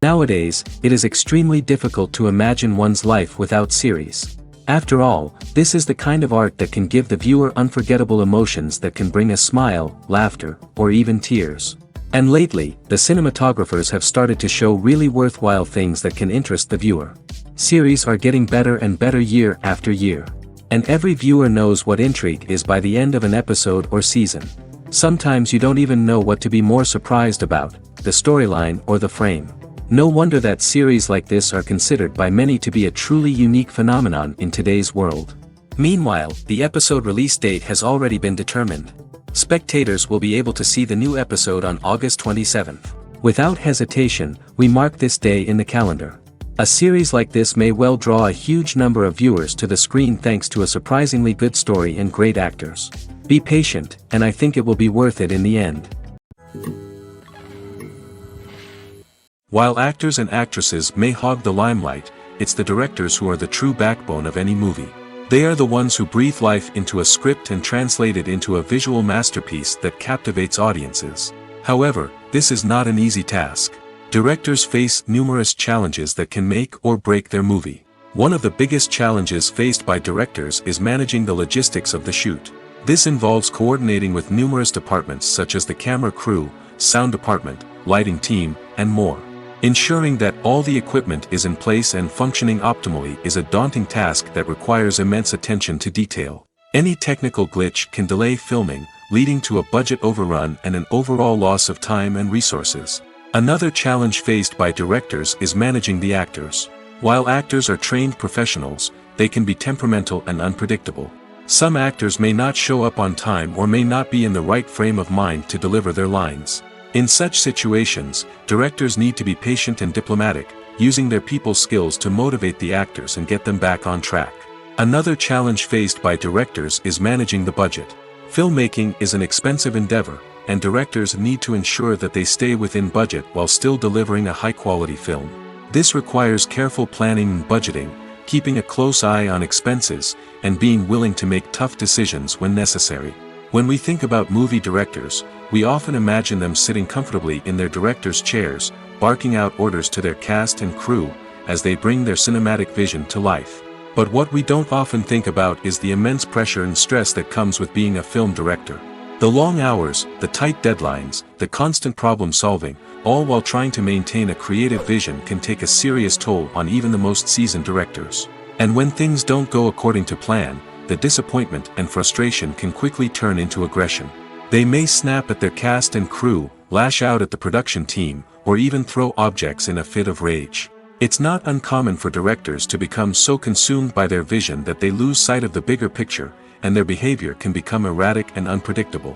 Nowadays, it is extremely difficult to imagine one's life without series. After all, this is the kind of art that can give the viewer unforgettable emotions that can bring a smile, laughter, or even tears. And lately, the cinematographers have started to show really worthwhile things that can interest the viewer. Series are getting better and better year after year. And every viewer knows what intrigue is by the end of an episode or season. Sometimes you don't even know what to be more surprised about, the storyline or the frame. No wonder that series like this are considered by many to be a truly unique phenomenon in today's world. Meanwhile, the episode release date has already been determined. Spectators will be able to see the new episode on August 27th. Without hesitation, we mark this day in the calendar. A series like this may well draw a huge number of viewers to the screen thanks to a surprisingly good story and great actors. Be patient, and I think it will be worth it in the end. While actors and actresses may hog the limelight, it's the directors who are the true backbone of any movie. They are the ones who breathe life into a script and translate it into a visual masterpiece that captivates audiences. However, this is not an easy task. Directors face numerous challenges that can make or break their movie. One of the biggest challenges faced by directors is managing the logistics of the shoot. This involves coordinating with numerous departments such as the camera crew, sound department, lighting team, and more. Ensuring that all the equipment is in place and functioning optimally is a daunting task that requires immense attention to detail. Any technical glitch can delay filming, leading to a budget overrun and an overall loss of time and resources. Another challenge faced by directors is managing the actors. While actors are trained professionals, they can be temperamental and unpredictable. Some actors may not show up on time or may not be in the right frame of mind to deliver their lines. In such situations, directors need to be patient and diplomatic, using their people skills to motivate the actors and get them back on track. Another challenge faced by directors is managing the budget. Filmmaking is an expensive endeavor, and directors need to ensure that they stay within budget while still delivering a high-quality film. This requires careful planning and budgeting, keeping a close eye on expenses, and being willing to make tough decisions when necessary. When we think about movie directors, we often imagine them sitting comfortably in their director's chairs, barking out orders to their cast and crew, as they bring their cinematic vision to life. But what we don't often think about is the immense pressure and stress that comes with being a film director. The long hours, the tight deadlines, the constant problem solving, all while trying to maintain a creative vision can take a serious toll on even the most seasoned directors. And when things don't go according to plan, the disappointment and frustration can quickly turn into aggression. They may snap at their cast and crew, lash out at the production team, or even throw objects in a fit of rage. It's not uncommon for directors to become so consumed by their vision that they lose sight of the bigger picture, and their behavior can become erratic and unpredictable.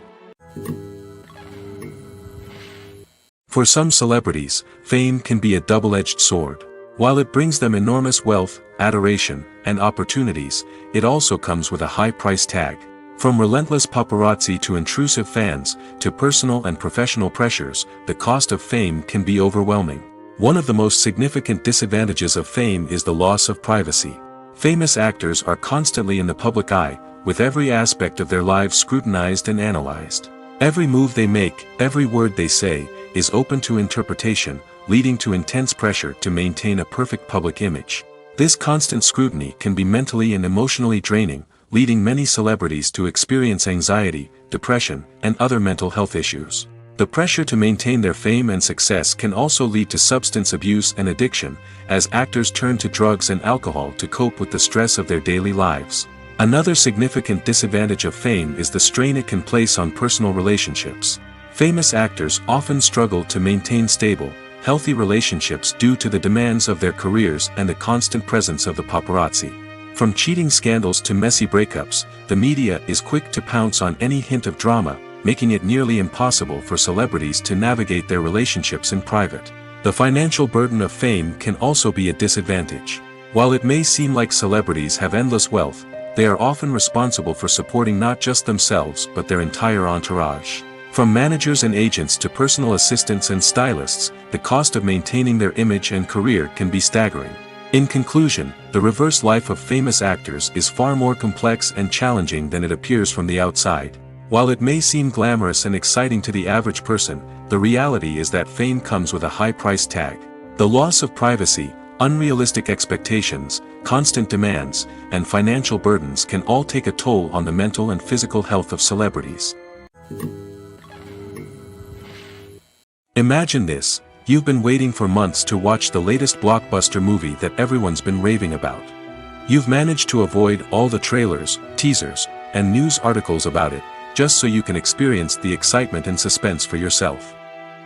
For some celebrities, fame can be a double-edged sword. While it brings them enormous wealth, adoration, and opportunities, it also comes with a high price tag. From relentless paparazzi to intrusive fans, to personal and professional pressures, the cost of fame can be overwhelming. One of the most significant disadvantages of fame is the loss of privacy. Famous actors are constantly in the public eye, with every aspect of their lives scrutinized and analyzed. Every move they make, every word they say, is open to interpretation, leading to intense pressure to maintain a perfect public image. This constant scrutiny can be mentally and emotionally draining, leading many celebrities to experience anxiety, depression, and other mental health issues. The pressure to maintain their fame and success can also lead to substance abuse and addiction, as actors turn to drugs and alcohol to cope with the stress of their daily lives. Another significant disadvantage of fame is the strain it can place on personal relationships. Famous actors often struggle to maintain stable, healthy relationships due to the demands of their careers and the constant presence of the paparazzi. From cheating scandals to messy breakups, the media is quick to pounce on any hint of drama, making it nearly impossible for celebrities to navigate their relationships in private. The financial burden of fame can also be a disadvantage. While it may seem like celebrities have endless wealth, they are often responsible for supporting not just themselves but their entire entourage. From managers and agents to personal assistants and stylists, the cost of maintaining their image and career can be staggering. In conclusion, the reverse life of famous actors is far more complex and challenging than it appears from the outside. While it may seem glamorous and exciting to the average person, the reality is that fame comes with a high price tag. The loss of privacy, unrealistic expectations, constant demands, and financial burdens can all take a toll on the mental and physical health of celebrities. Imagine this: you've been waiting for months to watch the latest blockbuster movie that everyone's been raving about. You've managed to avoid all the trailers, teasers, and news articles about it, just so you can experience the excitement and suspense for yourself.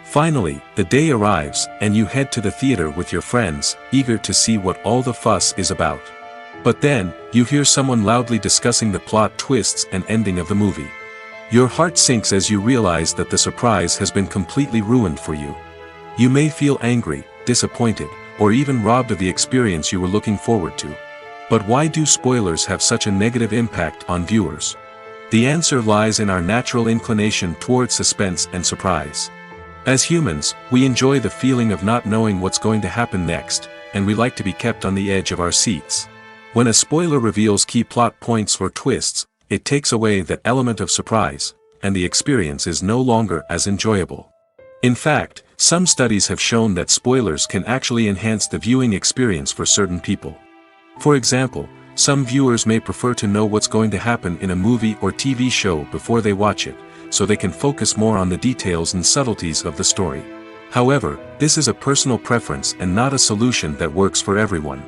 Finally, the day arrives, and you head to the theater with your friends, eager to see what all the fuss is about. But then, you hear someone loudly discussing the plot twists and ending of the movie. Your heart sinks as you realize that the surprise has been completely ruined for you. You may feel angry, disappointed, or even robbed of the experience you were looking forward to. But why do spoilers have such a negative impact on viewers? The answer lies in our natural inclination toward suspense and surprise. As humans, we enjoy the feeling of not knowing what's going to happen next, and we like to be kept on the edge of our seats. When a spoiler reveals key plot points or twists, it takes away that element of surprise, and the experience is no longer as enjoyable. In fact, some studies have shown that spoilers can actually enhance the viewing experience for certain people. For example, some viewers may prefer to know what's going to happen in a movie or TV show before they watch it, so they can focus more on the details and subtleties of the story. However, this is a personal preference and not a solution that works for everyone.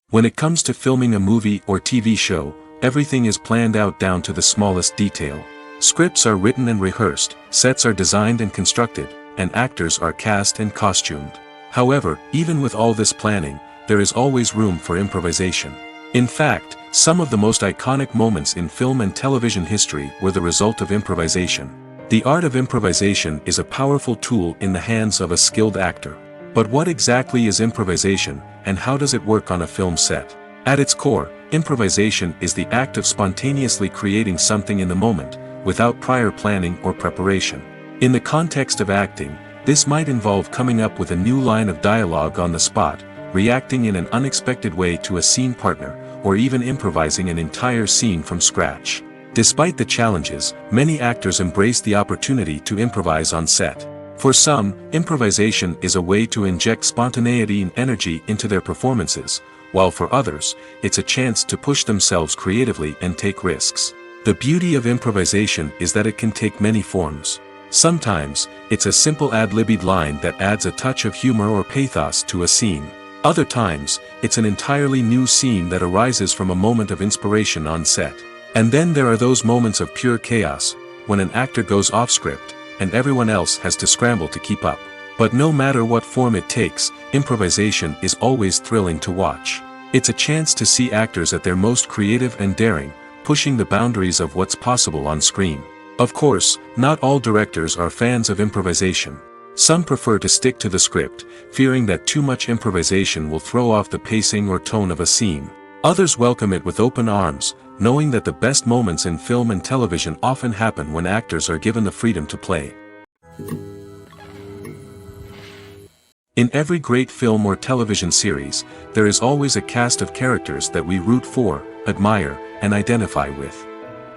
When it comes to filming a movie or TV show, everything is planned out down to the smallest detail. Scripts are written and rehearsed, sets are designed and constructed, and actors are cast and costumed. However, even with all this planning, there is always room for improvisation. In fact, some of the most iconic moments in film and television history were the result of improvisation. The art of improvisation is a powerful tool in the hands of a skilled actor. But what exactly is improvisation, and how does it work on a film set? At its core, improvisation is the act of spontaneously creating something in the moment, without prior planning or preparation. In the context of acting, this might involve coming up with a new line of dialogue on the spot, reacting in an unexpected way to a scene partner, or even improvising an entire scene from scratch. Despite the challenges, many actors embrace the opportunity to improvise on set. For some, improvisation is a way to inject spontaneity and energy into their performances, while for others, it's a chance to push themselves creatively and take risks. The beauty of improvisation is that it can take many forms. Sometimes, it's a simple ad-libbed line that adds a touch of humor or pathos to a scene. Other times, it's an entirely new scene that arises from a moment of inspiration on set. And then there are those moments of pure chaos, when an actor goes off script, and everyone else has to scramble to keep up. But no matter what form it takes, improvisation is always thrilling to watch. It's a chance to see actors at their most creative and daring, pushing the boundaries of what's possible on screen. Of course, not all directors are fans of improvisation. Some prefer to stick to the script, fearing that too much improvisation will throw off the pacing or tone of a scene. Others welcome it with open arms, knowing that the best moments in film and television often happen when actors are given the freedom to play. In every great film or television series, there is always a cast of characters that we root for, admire, and identify with.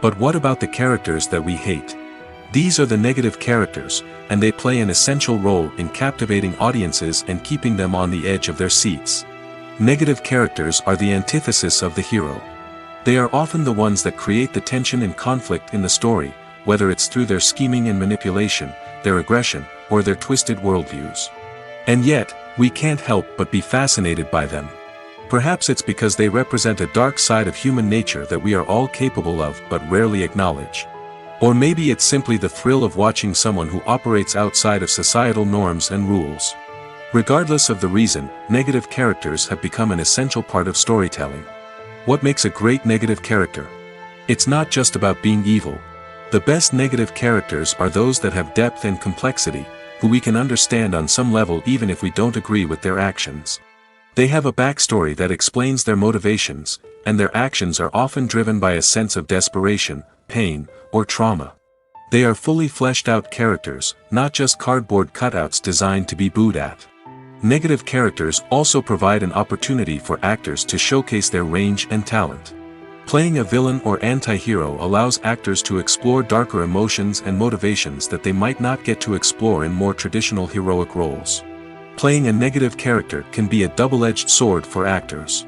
But what about the characters that we hate? These are the negative characters, and they play an essential role in captivating audiences and keeping them on the edge of their seats. Negative characters are the antithesis of the hero. They are often the ones that create the tension and conflict in the story, whether it's through their scheming and manipulation, their aggression, or their twisted worldviews. And yet, we can't help but be fascinated by them. Perhaps it's because they represent a dark side of human nature that we are all capable of but rarely acknowledge. Or maybe it's simply the thrill of watching someone who operates outside of societal norms and rules. Regardless of the reason, negative characters have become an essential part of storytelling. What makes a great negative character? It's not just about being evil. The best negative characters are those that have depth and complexity, who we can understand on some level even if we don't agree with their actions. They have a backstory that explains their motivations, and their actions are often driven by a sense of desperation, pain, or trauma. They are fully fleshed out characters, not just cardboard cutouts designed to be booed at. Negative characters also provide an opportunity for actors to showcase their range and talent. Playing a villain or anti-hero allows actors to explore darker emotions and motivations that they might not get to explore in more traditional heroic roles. Playing a negative character can be a double-edged sword for actors.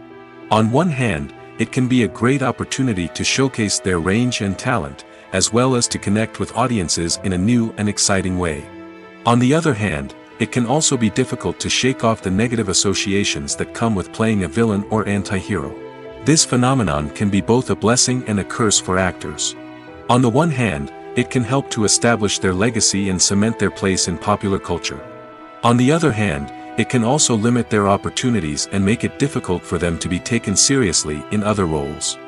On one hand, it can be a great opportunity to showcase their range and talent, as well as to connect with audiences in a new and exciting way. On the other hand, it can also be difficult to shake off the negative associations that come with playing a villain or anti-hero. This phenomenon can be both a blessing and a curse for actors. On the one hand, it can help to establish their legacy and cement their place in popular culture. On the other hand, it can also limit their opportunities and make it difficult for them to be taken seriously in other roles.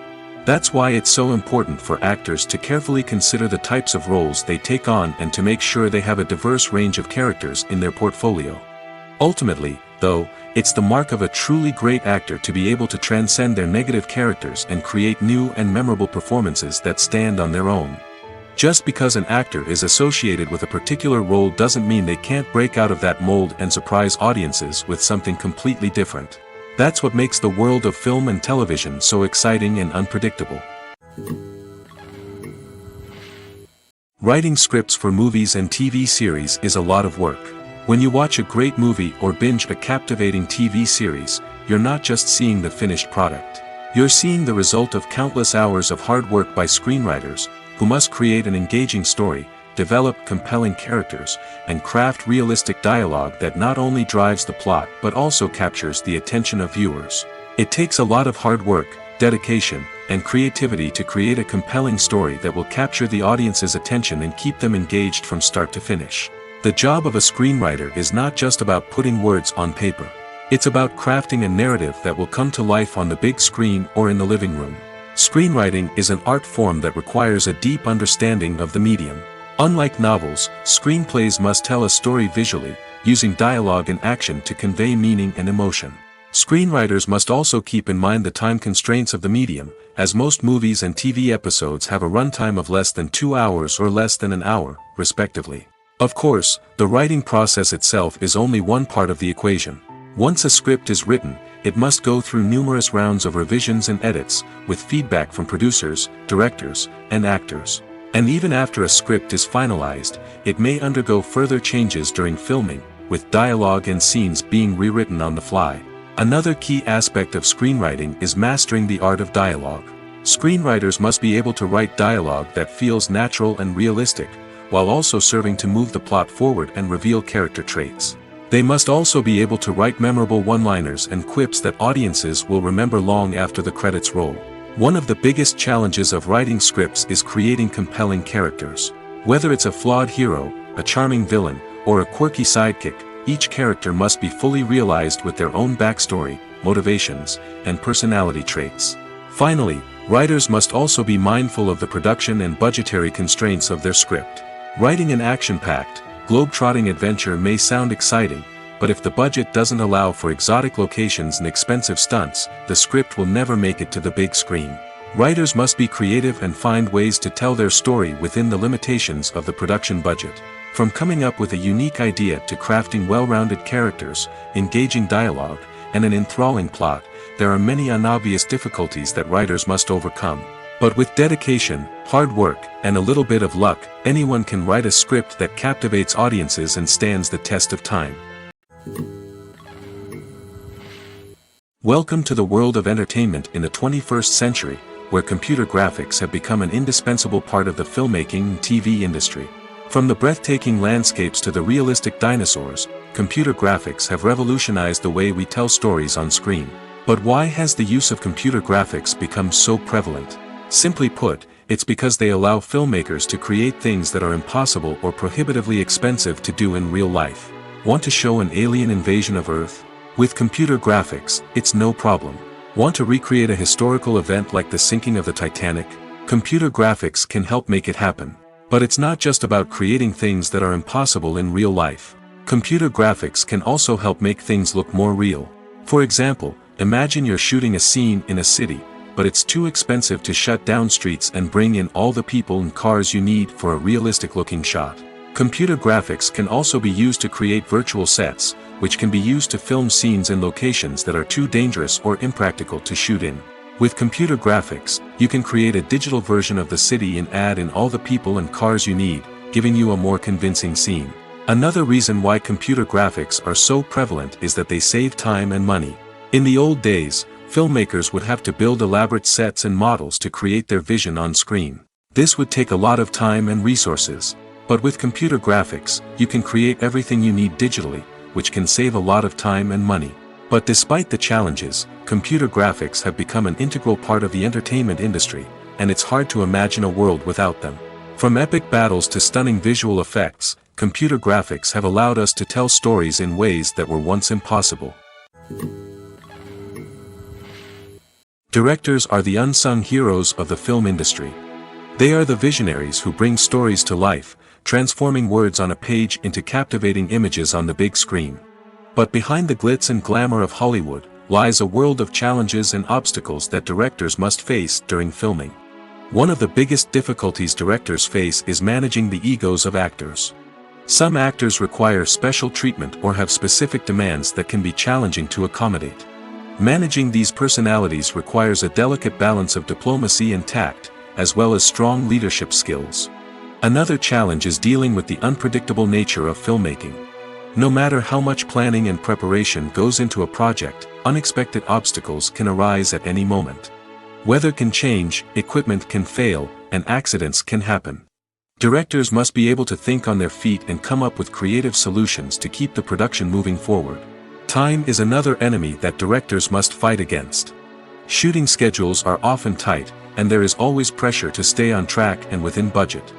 That's why it's so important for actors to carefully consider the types of roles they take on and to make sure they have a diverse range of characters in their portfolio. Ultimately, though, it's the mark of a truly great actor to be able to transcend their negative characters and create new and memorable performances that stand on their own. Just because an actor is associated with a particular role doesn't mean they can't break out of that mold and surprise audiences with something completely different. That's what makes the world of film and television so exciting and unpredictable. Writing scripts for movies and TV series is a lot of work. When you watch a great movie or binge a captivating TV series, you're not just seeing the finished product. You're seeing the result of countless hours of hard work by screenwriters, who must create an engaging story, develop compelling characters, and craft realistic dialogue that not only drives the plot but also captures the attention of viewers. It takes a lot of hard work, dedication, and creativity to create a compelling story that will capture the audience's attention and keep them engaged from start to finish. The job of a screenwriter is not just about putting words on paper. It's about crafting a narrative that will come to life on the big screen or in the living room. Screenwriting is an art form that requires a deep understanding of the medium. Unlike novels, screenplays must tell a story visually, using dialogue and action to convey meaning and emotion. Screenwriters must also keep in mind the time constraints of the medium, as most movies and TV episodes have a runtime of less than 2 hours or less than an hour, respectively. Of course, the writing process itself is only one part of the equation. Once a script is written, it must go through numerous rounds of revisions and edits, with feedback from producers, directors, and actors. And even after a script is finalized, it may undergo further changes during filming, with dialogue and scenes being rewritten on the fly. Another key aspect of screenwriting is mastering the art of dialogue. Screenwriters must be able to write dialogue that feels natural and realistic, while also serving to move the plot forward and reveal character traits. They must also be able to write memorable one-liners and quips that audiences will remember long after the credits roll. One of the biggest challenges of writing scripts is creating compelling characters. Whether it's a flawed hero, a charming villain, or a quirky sidekick, each character must be fully realized with their own backstory, motivations, and personality traits. Finally, writers must also be mindful of the production and budgetary constraints of their script. Writing an action-packed, globe-trotting adventure may sound exciting, but if the budget doesn't allow for exotic locations and expensive stunts, the script will never make it to the big screen. Writers must be creative and find ways to tell their story within the limitations of the production budget. From coming up with a unique idea to crafting well-rounded characters, engaging dialogue, and an enthralling plot, there are many unobvious difficulties that writers must overcome. But with dedication, hard work, and a little bit of luck, anyone can write a script that captivates audiences and stands the test of time. Welcome to the world of entertainment in the 21st century, where computer graphics have become an indispensable part of the filmmaking and TV industry. From the breathtaking landscapes to the realistic dinosaurs, computer graphics have revolutionized the way we tell stories on screen. But why has the use of computer graphics become so prevalent? Simply put, it's because they allow filmmakers to create things that are impossible or prohibitively expensive to do in real life. Want to show an alien invasion of Earth? With computer graphics, it's no problem. Want to recreate a historical event like the sinking of the Titanic? Computer graphics can help make it happen. But it's not just about creating things that are impossible in real life. Computer graphics can also help make things look more real. For example, imagine you're shooting a scene in a city, but it's too expensive to shut down streets and bring in all the people and cars you need for a realistic-looking shot. Computer graphics can also be used to create virtual sets, which can be used to film scenes in locations that are too dangerous or impractical to shoot in. With computer graphics, you can create a digital version of the city and add in all the people and cars you need, giving you a more convincing scene. Another reason why computer graphics are so prevalent is that they save time and money. In the old days, filmmakers would have to build elaborate sets and models to create their vision on screen. This would take a lot of time and resources. But with computer graphics, you can create everything you need digitally, which can save a lot of time and money. But despite the challenges, computer graphics have become an integral part of the entertainment industry, and it's hard to imagine a world without them. From epic battles to stunning visual effects, computer graphics have allowed us to tell stories in ways that were once impossible. Directors are the unsung heroes of the film industry. They are the visionaries who bring stories to life, transforming words on a page into captivating images on the big screen. But behind the glitz and glamour of Hollywood, lies a world of challenges and obstacles that directors must face during filming. One of the biggest difficulties directors face is managing the egos of actors. Some actors require special treatment or have specific demands that can be challenging to accommodate. Managing these personalities requires a delicate balance of diplomacy and tact, as well as strong leadership skills. Another challenge is dealing with the unpredictable nature of filmmaking. No matter how much planning and preparation goes into a project, unexpected obstacles can arise at any moment. Weather can change, equipment can fail, and accidents can happen. Directors must be able to think on their feet and come up with creative solutions to keep the production moving forward. Time is another enemy that directors must fight against. Shooting schedules are often tight, and there is always pressure to stay on track and within budget.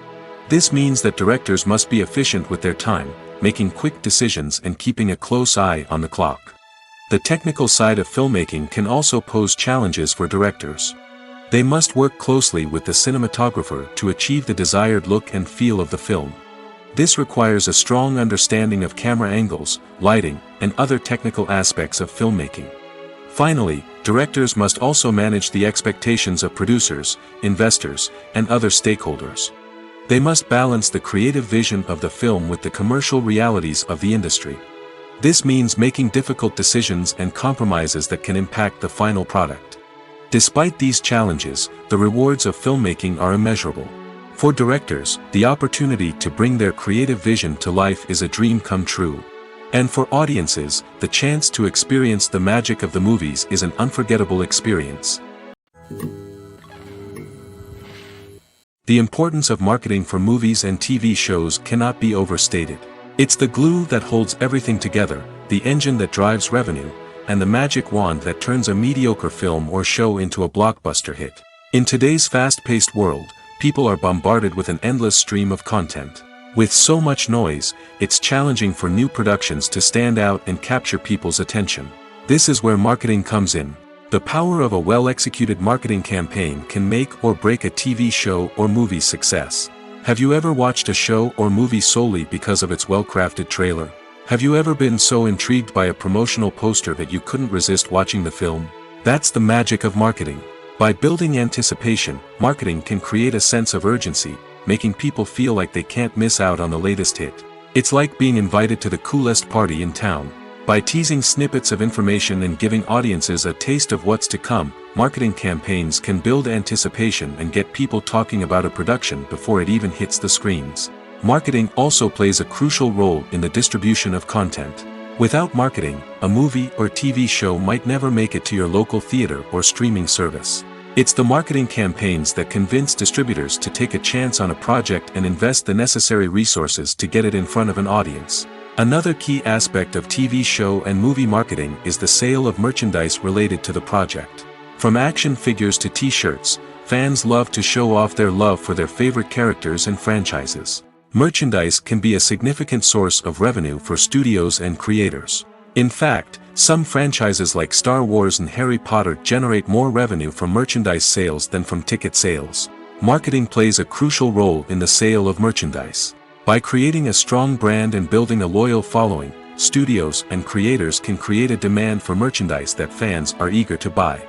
This means that directors must be efficient with their time, making quick decisions and keeping a close eye on the clock. The technical side of filmmaking can also pose challenges for directors. They must work closely with the cinematographer to achieve the desired look and feel of the film. This requires a strong understanding of camera angles, lighting, and other technical aspects of filmmaking. Finally, directors must also manage the expectations of producers, investors, and other stakeholders. They must balance the creative vision of the film with the commercial realities of the industry. This means making difficult decisions and compromises that can impact the final product. Despite these challenges, the rewards of filmmaking are immeasurable. For directors, the opportunity to bring their creative vision to life is a dream come true. And for audiences, the chance to experience the magic of the movies is an unforgettable experience. The importance of marketing for movies and TV shows cannot be overstated. It's the glue that holds everything together, the engine that drives revenue, and the magic wand that turns a mediocre film or show into a blockbuster hit. In today's fast-paced world, people are bombarded with an endless stream of content. With so much noise, it's challenging for new productions to stand out and capture people's attention. This is where marketing comes in. The power of a well-executed marketing campaign can make or break a TV show or movie's success. Have you ever watched a show or movie solely because of its well-crafted trailer? Have you ever been so intrigued by a promotional poster that you couldn't resist watching the film? That's the magic of marketing. By building anticipation, marketing can create a sense of urgency, making people feel like they can't miss out on the latest hit. It's like being invited to the coolest party in town. By teasing snippets of information and giving audiences a taste of what's to come, marketing campaigns can build anticipation and get people talking about a production before it even hits the screens. Marketing also plays a crucial role in the distribution of content. Without marketing, a movie or TV show might never make it to your local theater or streaming service. It's the marketing campaigns that convince distributors to take a chance on a project and invest the necessary resources to get it in front of an audience. Another key aspect of TV show and movie marketing is the sale of merchandise related to the project. From action figures to t-shirts, fans love to show off their love for their favorite characters and franchises. Merchandise can be a significant source of revenue for studios and creators. In fact, some franchises like Star Wars and Harry Potter generate more revenue from merchandise sales than from ticket sales. Marketing plays a crucial role in the sale of merchandise. By creating a strong brand and building a loyal following, studios and creators can create a demand for merchandise that fans are eager to buy.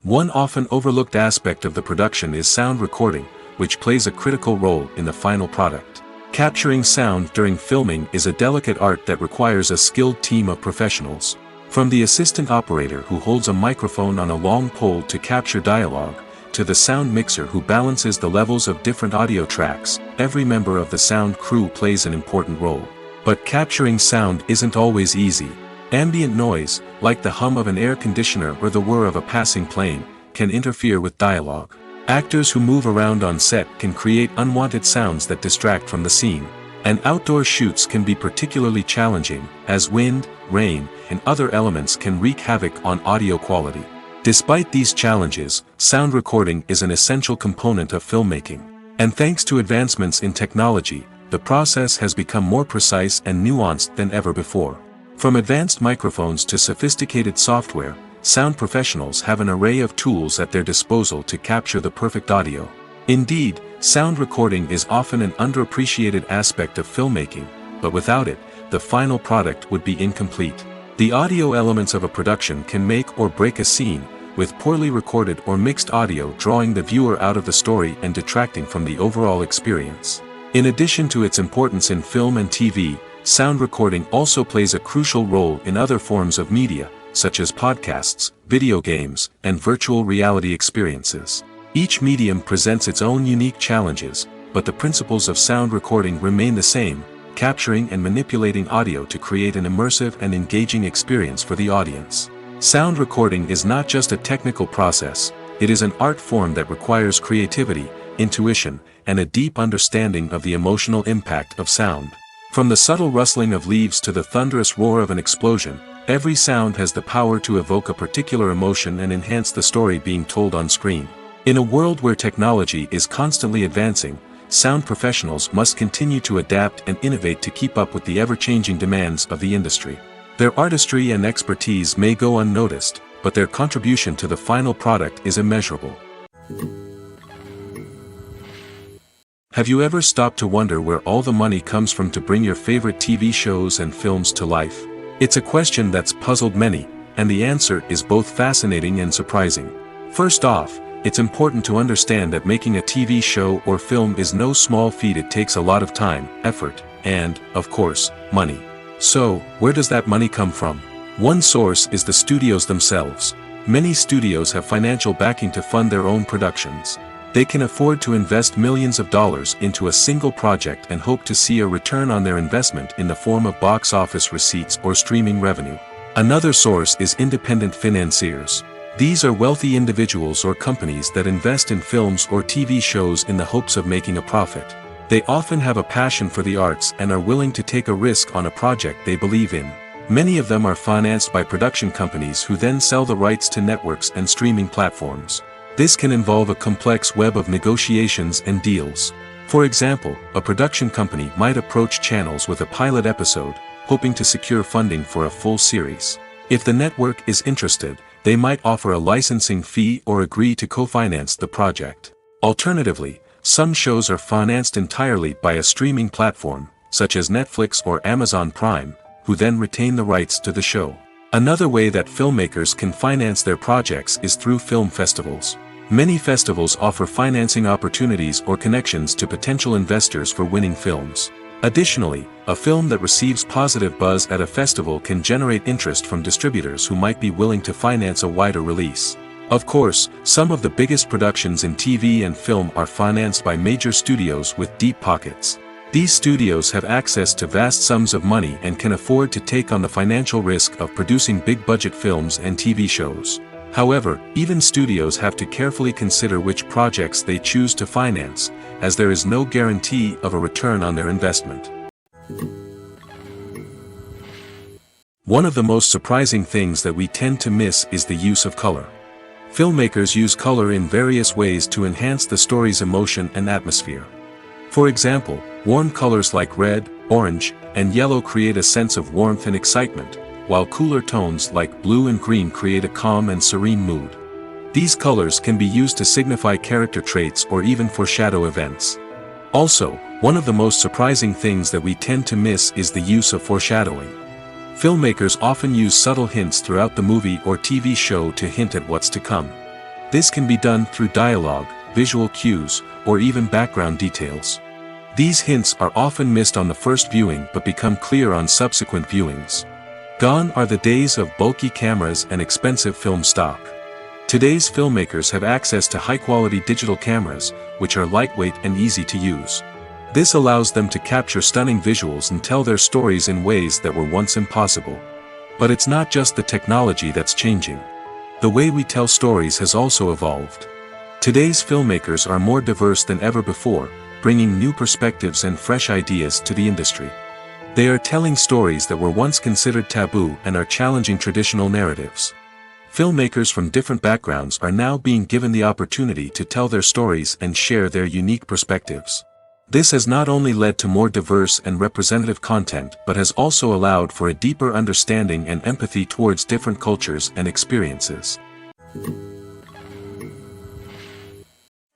One often overlooked aspect of the production is sound recording, which plays a critical role in the final product. Capturing sound during filming is a delicate art that requires a skilled team of professionals. From the assistant operator who holds a microphone on a long pole to capture dialogue, to the sound mixer who balances the levels of different audio tracks, every member of the sound crew plays an important role. But capturing sound isn't always easy. Ambient noise, like the hum of an air conditioner or the whir of a passing plane, can interfere with dialogue. Actors who move around on set can create unwanted sounds that distract from the scene. And outdoor shoots can be particularly challenging, as wind, rain, and other elements can wreak havoc on audio quality. Despite these challenges, sound recording is an essential component of filmmaking. And thanks to advancements in technology, the process has become more precise and nuanced than ever before. From advanced microphones to sophisticated software, sound professionals have an array of tools at their disposal to capture the perfect audio. Indeed, sound recording is often an underappreciated aspect of filmmaking, but without it, the final product would be incomplete. The audio elements of a production can make or break a scene, with poorly recorded or mixed audio drawing the viewer out of the story and detracting from the overall experience. In addition to its importance in film and TV, sound recording also plays a crucial role in other forms of media, such as podcasts, video games, and virtual reality experiences. Each medium presents its own unique challenges, but the principles of sound recording remain the same, capturing and manipulating audio to create an immersive and engaging experience for the audience. Sound recording is not just a technical process, it is an art form that requires creativity, intuition, and a deep understanding of the emotional impact of sound. From the subtle rustling of leaves to the thunderous roar of an explosion, every sound has the power to evoke a particular emotion and enhance the story being told on screen. In a world where technology is constantly advancing, sound professionals must continue to adapt and innovate to keep up with the ever-changing demands of the industry. Their artistry and expertise may go unnoticed, but their contribution to the final product is immeasurable. Have you ever stopped to wonder where all the money comes from to bring your favorite TV shows and films to life? It's a question that's puzzled many, and the answer is both fascinating and surprising. First off, it's important to understand that making a TV show or film is no small feat. It takes a lot of time, effort, and, of course, money. So, where does that money come from? One source is the studios themselves. Many studios have financial backing to fund their own productions. They can afford to invest millions of dollars into a single project and hope to see a return on their investment in the form of box office receipts or streaming revenue. Another source is independent financiers. These are wealthy individuals or companies that invest in films or TV shows in the hopes of making a profit. They often have a passion for the arts and are willing to take a risk on a project they believe in. Many of them are financed by production companies who then sell the rights to networks and streaming platforms. This can involve a complex web of negotiations and deals. For example, a production company might approach channels with a pilot episode, hoping to secure funding for a full series. If the network is interested, they might offer a licensing fee or agree to co-finance the project. Alternatively, some shows are financed entirely by a streaming platform, such as Netflix or Amazon Prime, who then retain the rights to the show. Another way that filmmakers can finance their projects is through film festivals. Many festivals offer financing opportunities or connections to potential investors for winning films. Additionally, a film that receives positive buzz at a festival can generate interest from distributors who might be willing to finance a wider release. Of course, some of the biggest productions in TV and film are financed by major studios with deep pockets. These studios have access to vast sums of money and can afford to take on the financial risk of producing big-budget films and TV shows. However, even studios have to carefully consider which projects they choose to finance, as there is no guarantee of a return on their investment. One of the most surprising things that we tend to miss is the use of color. Filmmakers use color in various ways to enhance the story's emotion and atmosphere. For example, warm colors like red, orange, and yellow create a sense of warmth and excitement, while cooler tones like blue and green create a calm and serene mood. These colors can be used to signify character traits or even foreshadow events. Also, one of the most surprising things that we tend to miss is the use of foreshadowing. Filmmakers often use subtle hints throughout the movie or TV show to hint at what's to come. This can be done through dialogue, visual cues, or even background details. These hints are often missed on the first viewing but become clear on subsequent viewings. Gone are the days of bulky cameras and expensive film stock. Today's filmmakers have access to high-quality digital cameras, which are lightweight and easy to use. This allows them to capture stunning visuals and tell their stories in ways that were once impossible. But it's not just the technology that's changing. The way we tell stories has also evolved. Today's filmmakers are more diverse than ever before, bringing new perspectives and fresh ideas to the industry. They are telling stories that were once considered taboo and are challenging traditional narratives. Filmmakers from different backgrounds are now being given the opportunity to tell their stories and share their unique perspectives. This has not only led to more diverse and representative content but has also allowed for a deeper understanding and empathy towards different cultures and experiences.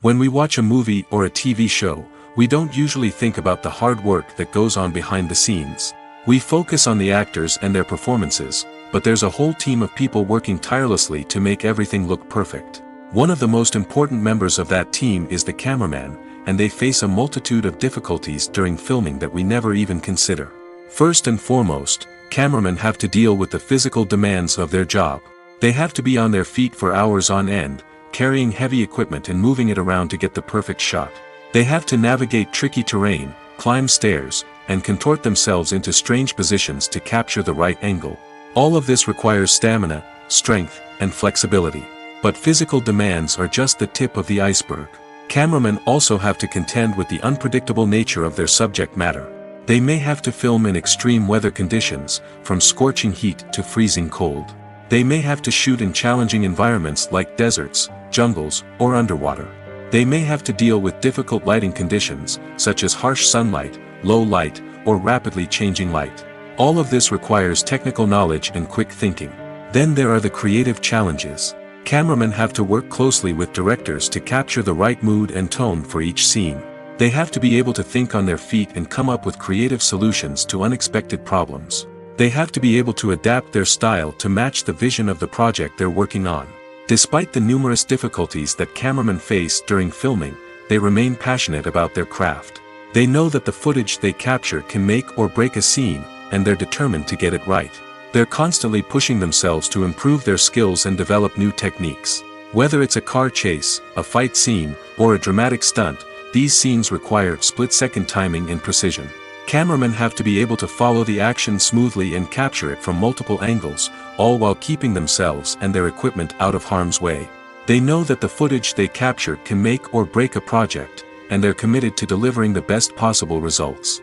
When we watch a movie or a TV show, we don't usually think about the hard work that goes on behind the scenes. We focus on the actors and their performances, but there's a whole team of people working tirelessly to make everything look perfect. One of the most important members of that team is the cameraman, and they face a multitude of difficulties during filming that we never even consider. First and foremost, cameramen have to deal with the physical demands of their job. They have to be on their feet for hours on end, carrying heavy equipment and moving it around to get the perfect shot. They have to navigate tricky terrain, climb stairs, and contort themselves into strange positions to capture the right angle. All of this requires stamina, strength, and flexibility. But physical demands are just the tip of the iceberg. Cameramen also have to contend with the unpredictable nature of their subject matter. They may have to film in extreme weather conditions, from scorching heat to freezing cold. They may have to shoot in challenging environments like deserts, jungles, or underwater. They may have to deal with difficult lighting conditions, such as harsh sunlight, low light, or rapidly changing light. All of this requires technical knowledge and quick thinking. Then there are the creative challenges. Cameramen have to work closely with directors to capture the right mood and tone for each scene. They have to be able to think on their feet and come up with creative solutions to unexpected problems. They have to be able to adapt their style to match the vision of the project they're working on. Despite the numerous difficulties that cameramen face during filming, they remain passionate about their craft. They know that the footage they capture can make or break a scene, and they're determined to get it right. They're constantly pushing themselves to improve their skills and develop new techniques. Whether it's a car chase, a fight scene, or a dramatic stunt, these scenes require split-second timing and precision. Cameramen have to be able to follow the action smoothly and capture it from multiple angles, all while keeping themselves and their equipment out of harm's way. They know that the footage they capture can make or break a project, and they're committed to delivering the best possible results.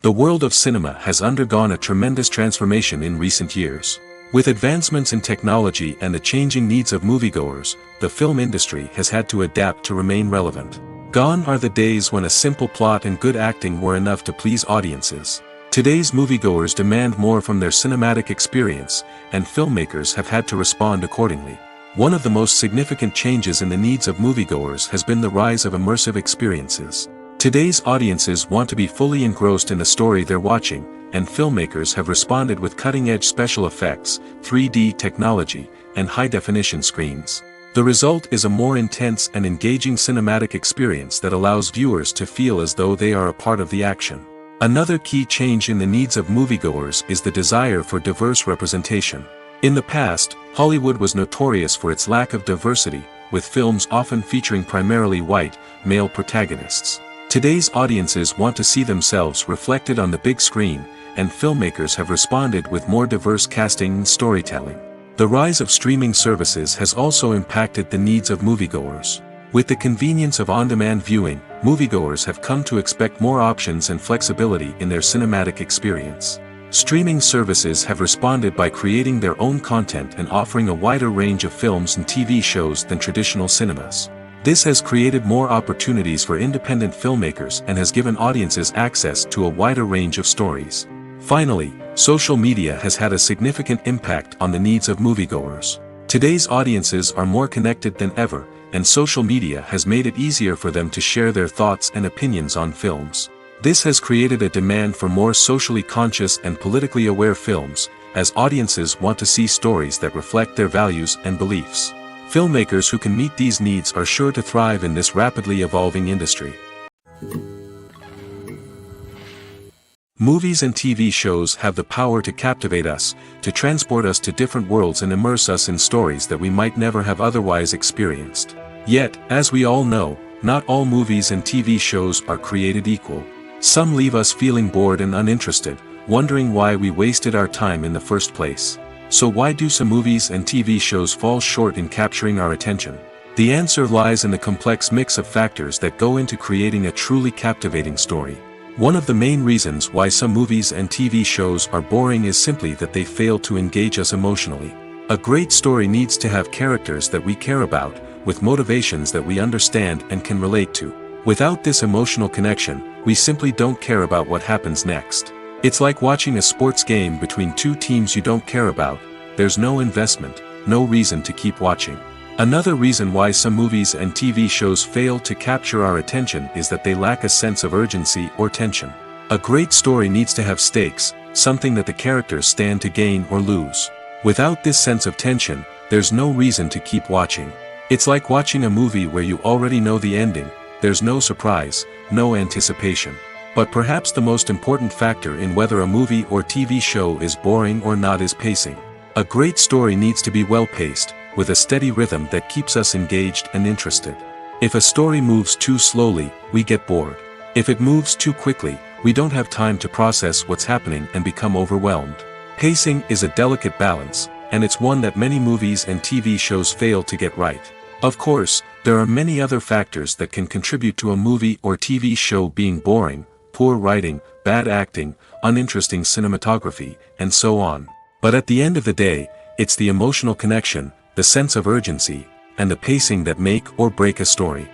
The world of cinema has undergone a tremendous transformation in recent years. With advancements in technology and the changing needs of moviegoers, the film industry has had to adapt to remain relevant. Gone are the days when a simple plot and good acting were enough to please audiences. Today's moviegoers demand more from their cinematic experience, and filmmakers have had to respond accordingly. One of the most significant changes in the needs of moviegoers has been the rise of immersive experiences. Today's audiences want to be fully engrossed in the story they're watching, and filmmakers have responded with cutting-edge special effects, 3D technology, and high-definition screens. The result is a more intense and engaging cinematic experience that allows viewers to feel as though they are a part of the action. Another key change in the needs of moviegoers is the desire for diverse representation. In the past, Hollywood was notorious for its lack of diversity, with films often featuring primarily white, male protagonists. Today's audiences want to see themselves reflected on the big screen, and filmmakers have responded with more diverse casting and storytelling. The rise of streaming services has also impacted the needs of moviegoers. With the convenience of on-demand viewing, moviegoers have come to expect more options and flexibility in their cinematic experience. Streaming services have responded by creating their own content and offering a wider range of films and TV shows than traditional cinemas. This has created more opportunities for independent filmmakers and has given audiences access to a wider range of stories. Finally, social media has had a significant impact on the needs of moviegoers. Today's audiences are more connected than ever, and social media has made it easier for them to share their thoughts and opinions on films. This has created a demand for more socially conscious and politically aware films, as audiences want to see stories that reflect their values and beliefs. Filmmakers who can meet these needs are sure to thrive in this rapidly evolving industry. Movies and TV shows have the power to captivate us, to transport us to different worlds and immerse us in stories that we might never have otherwise experienced. Yet, as we all know, not all movies and TV shows are created equal. Some leave us feeling bored and uninterested, wondering why we wasted our time in the first place. So why do some movies and TV shows fall short in capturing our attention? The answer lies in the complex mix of factors that go into creating a truly captivating story. One of the main reasons why some movies and TV shows are boring is simply that they fail to engage us emotionally. A great story needs to have characters that we care about, with motivations that we understand and can relate to. Without this emotional connection, we simply don't care about what happens next. It's like watching a sports game between two teams you don't care about. There's no investment, no reason to keep watching. Another reason why some movies and TV shows fail to capture our attention is that they lack a sense of urgency or tension. A great story needs to have stakes, something that the characters stand to gain or lose. Without this sense of tension, there's no reason to keep watching. It's like watching a movie where you already know the ending. There's no surprise, no anticipation. But perhaps the most important factor in whether a movie or TV show is boring or not is pacing. A great story needs to be well-paced, with a steady rhythm that keeps us engaged and interested. If a story moves too slowly, we get bored. If it moves too quickly, we don't have time to process what's happening and become overwhelmed. Pacing is a delicate balance, and it's one that many movies and TV shows fail to get right. Of course, there are many other factors that can contribute to a movie or TV show being boring: poor writing, bad acting, uninteresting cinematography, and so on. But at the end of the day, it's the emotional connection, the sense of urgency, and the pacing that make or break a story.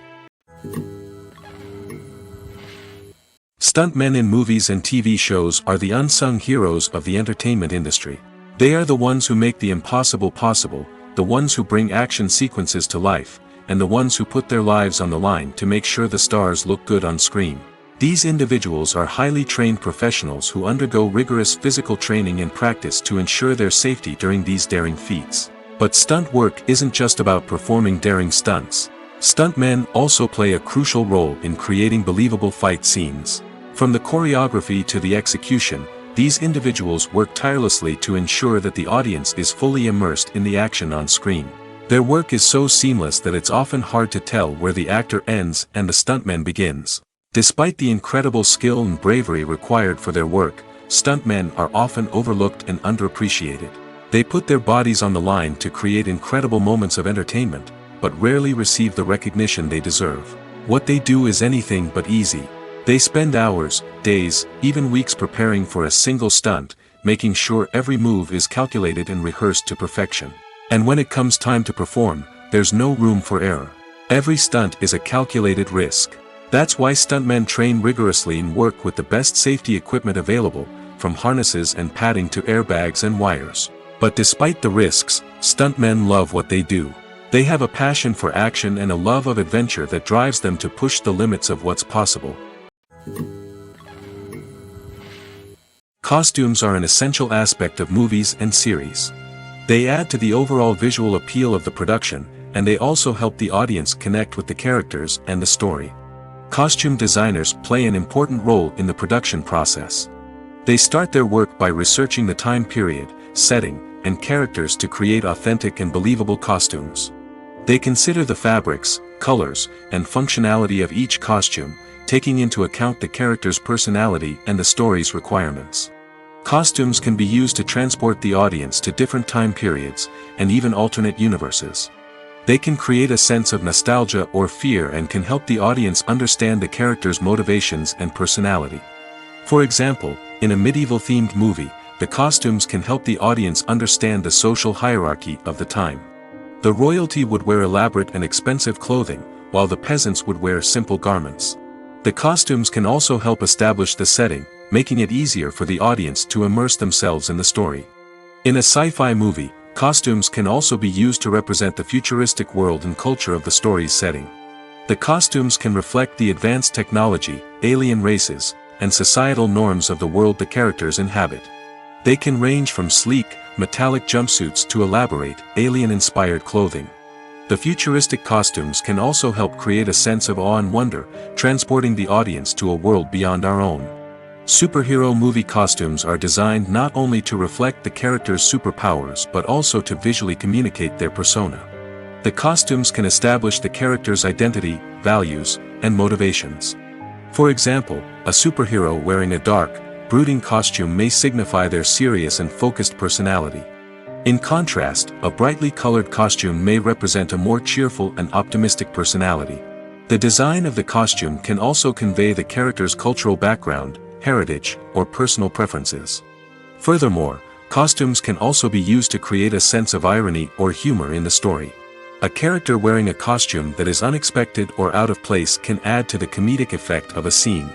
Stuntmen in movies and TV shows are the unsung heroes of the entertainment industry. They are the ones who make the impossible possible, the ones who bring action sequences to life, and the ones who put their lives on the line to make sure the stars look good on screen. These individuals are highly trained professionals who undergo rigorous physical training and practice to ensure their safety during these daring feats. But stunt work isn't just about performing daring stunts. Stuntmen also play a crucial role in creating believable fight scenes. From the choreography to the execution, these individuals work tirelessly to ensure that the audience is fully immersed in the action on screen. Their work is so seamless that it's often hard to tell where the actor ends and the stuntman begins. Despite the incredible skill and bravery required for their work, stuntmen are often overlooked and underappreciated. They put their bodies on the line to create incredible moments of entertainment, but rarely receive the recognition they deserve. What they do is anything but easy. They spend hours, days, even weeks preparing for a single stunt, making sure every move is calculated and rehearsed to perfection. And when it comes time to perform, there's no room for error. Every stunt is a calculated risk. That's why stuntmen train rigorously and work with the best safety equipment available, from harnesses and padding to airbags and wires. But despite the risks, stuntmen love what they do. They have a passion for action and a love of adventure that drives them to push the limits of what's possible. Costumes are an essential aspect of movies and series. They add to the overall visual appeal of the production, and they also help the audience connect with the characters and the story. Costume designers play an important role in the production process. They start their work by researching the time period, setting, and characters to create authentic and believable costumes. They consider the fabrics, colors, and functionality of each costume, taking into account the character's personality and the story's requirements. Costumes can be used to transport the audience to different time periods, and even alternate universes. They can create a sense of nostalgia or fear and can help the audience understand the character's motivations and personality. For example, in a medieval-themed movie, the costumes can help the audience understand the social hierarchy of the time. The royalty would wear elaborate and expensive clothing, while the peasants would wear simple garments. The costumes can also help establish the setting, making it easier for the audience to immerse themselves in the story. In a sci-fi movie, costumes can also be used to represent the futuristic world and culture of the story's setting. The costumes can reflect the advanced technology, alien races, and societal norms of the world the characters inhabit. They can range from sleek, metallic jumpsuits to elaborate, alien-inspired clothing. The futuristic costumes can also help create a sense of awe and wonder, transporting the audience to a world beyond our own. Superhero movie costumes are designed not only to reflect the character's superpowers but also to visually communicate their persona. The costumes can establish the character's identity, values, and motivations. For example, a superhero wearing a dark, brooding costume may signify their serious and focused personality. In contrast, a brightly colored costume may represent a more cheerful and optimistic personality. The design of the costume can also convey the character's cultural background, heritage, or personal preferences. Furthermore, costumes can also be used to create a sense of irony or humor in the story. A character wearing a costume that is unexpected or out of place can add to the comedic effect of a scene.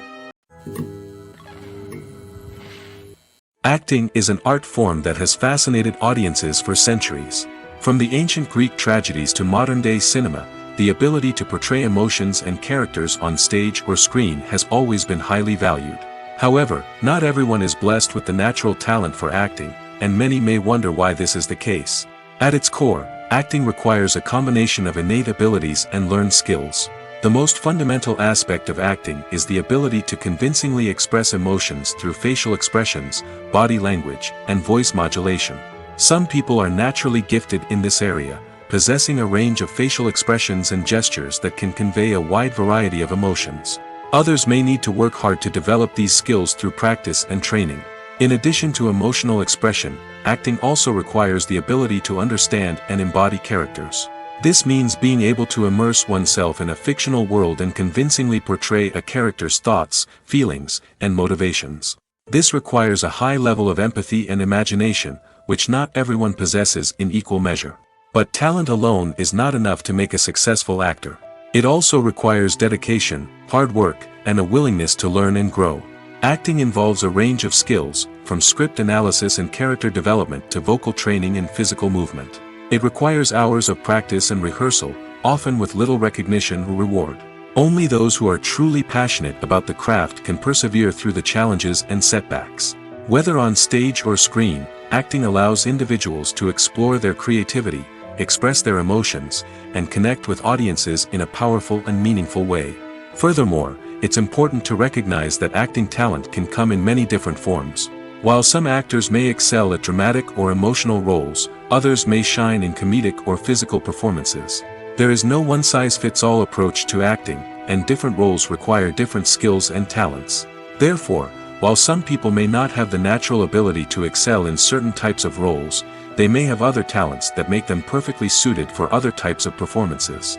Acting is an art form that has fascinated audiences for centuries. From the ancient Greek tragedies to modern-day cinema, the ability to portray emotions and characters on stage or screen has always been highly valued. However, not everyone is blessed with the natural talent for acting, and many may wonder why this is the case. At its core, acting requires a combination of innate abilities and learned skills. The most fundamental aspect of acting is the ability to convincingly express emotions through facial expressions, body language, and voice modulation. Some people are naturally gifted in this area, possessing a range of facial expressions and gestures that can convey a wide variety of emotions. Others may need to work hard to develop these skills through practice and training. In addition to emotional expression, acting also requires the ability to understand and embody characters. This means being able to immerse oneself in a fictional world and convincingly portray a character's thoughts, feelings, and motivations. This requires a high level of empathy and imagination, which not everyone possesses in equal measure. But talent alone is not enough to make a successful actor. It also requires dedication, hard work, and a willingness to learn and grow. Acting involves a range of skills, from script analysis and character development to vocal training and physical movement. It requires hours of practice and rehearsal, often with little recognition or reward. Only those who are truly passionate about the craft can persevere through the challenges and setbacks. Whether on stage or screen, acting allows individuals to explore their creativity, express their emotions, and connect with audiences in a powerful and meaningful way. Furthermore, it's important to recognize that acting talent can come in many different forms. While some actors may excel at dramatic or emotional roles, others may shine in comedic or physical performances. There is no one-size-fits-all approach to acting, and different roles require different skills and talents. Therefore, while some people may not have the natural ability to excel in certain types of roles, they may have other talents that make them perfectly suited for other types of performances.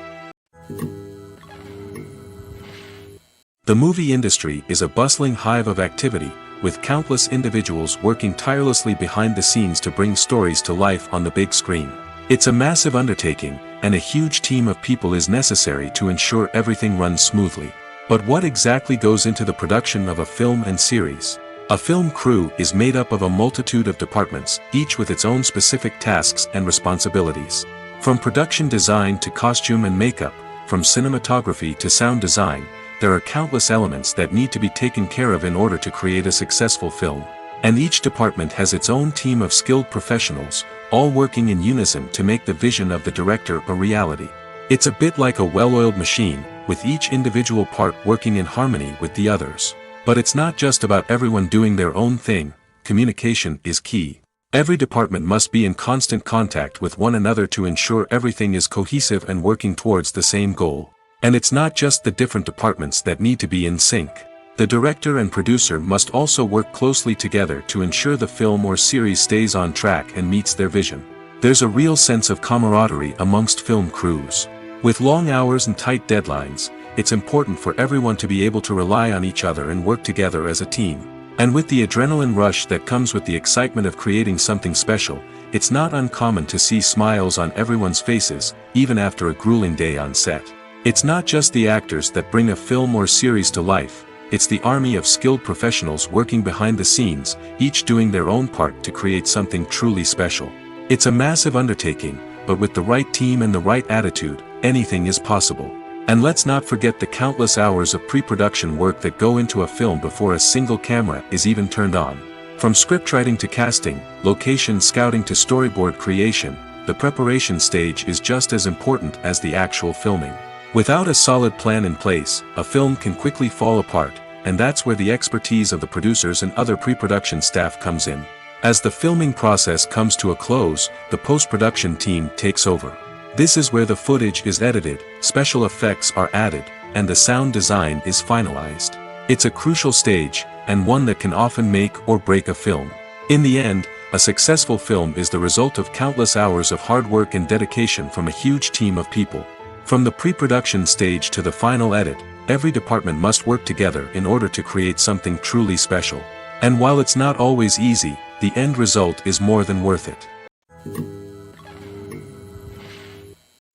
The movie industry is a bustling hive of activity, with countless individuals working tirelessly behind the scenes to bring stories to life on the big screen. It's a massive undertaking, and a huge team of people is necessary to ensure everything runs smoothly. But what exactly goes into the production of a film and series? A film crew is made up of a multitude of departments, each with its own specific tasks and responsibilities. From production design to costume and makeup, from cinematography to sound design, there are countless elements that need to be taken care of in order to create a successful film. And each department has its own team of skilled professionals, all working in unison to make the vision of the director a reality. It's a bit like a well-oiled machine, with each individual part working in harmony with the others. But it's not just about everyone doing their own thing. Communication is key. Every department must be in constant contact with one another to ensure everything is cohesive and working towards the same goal. And it's not just the different departments that need to be in sync. The director and producer must also work closely together to ensure the film or series stays on track and meets their vision. There's a real sense of camaraderie amongst film crews. With long hours and tight deadlines, it's important for everyone to be able to rely on each other and work together as a team. And with the adrenaline rush that comes with the excitement of creating something special, it's not uncommon to see smiles on everyone's faces, even after a grueling day on set. It's not just the actors that bring a film or series to life, it's the army of skilled professionals working behind the scenes, each doing their own part to create something truly special. It's a massive undertaking, but with the right team and the right attitude, anything is possible. And let's not forget the countless hours of pre-production work that go into a film before a single camera is even turned on. From scriptwriting to casting, location scouting to storyboard creation, the preparation stage is just as important as the actual filming. Without a solid plan in place, a film can quickly fall apart, and that's where the expertise of the producers and other pre-production staff comes in. As the filming process comes to a close, the post-production team takes over. This is where the footage is edited, special effects are added, and the sound design is finalized. It's a crucial stage, and one that can often make or break a film. In the end, a successful film is the result of countless hours of hard work and dedication from a huge team of people. From the pre-production stage to the final edit, every department must work together in order to create something truly special. And while it's not always easy, the end result is more than worth it.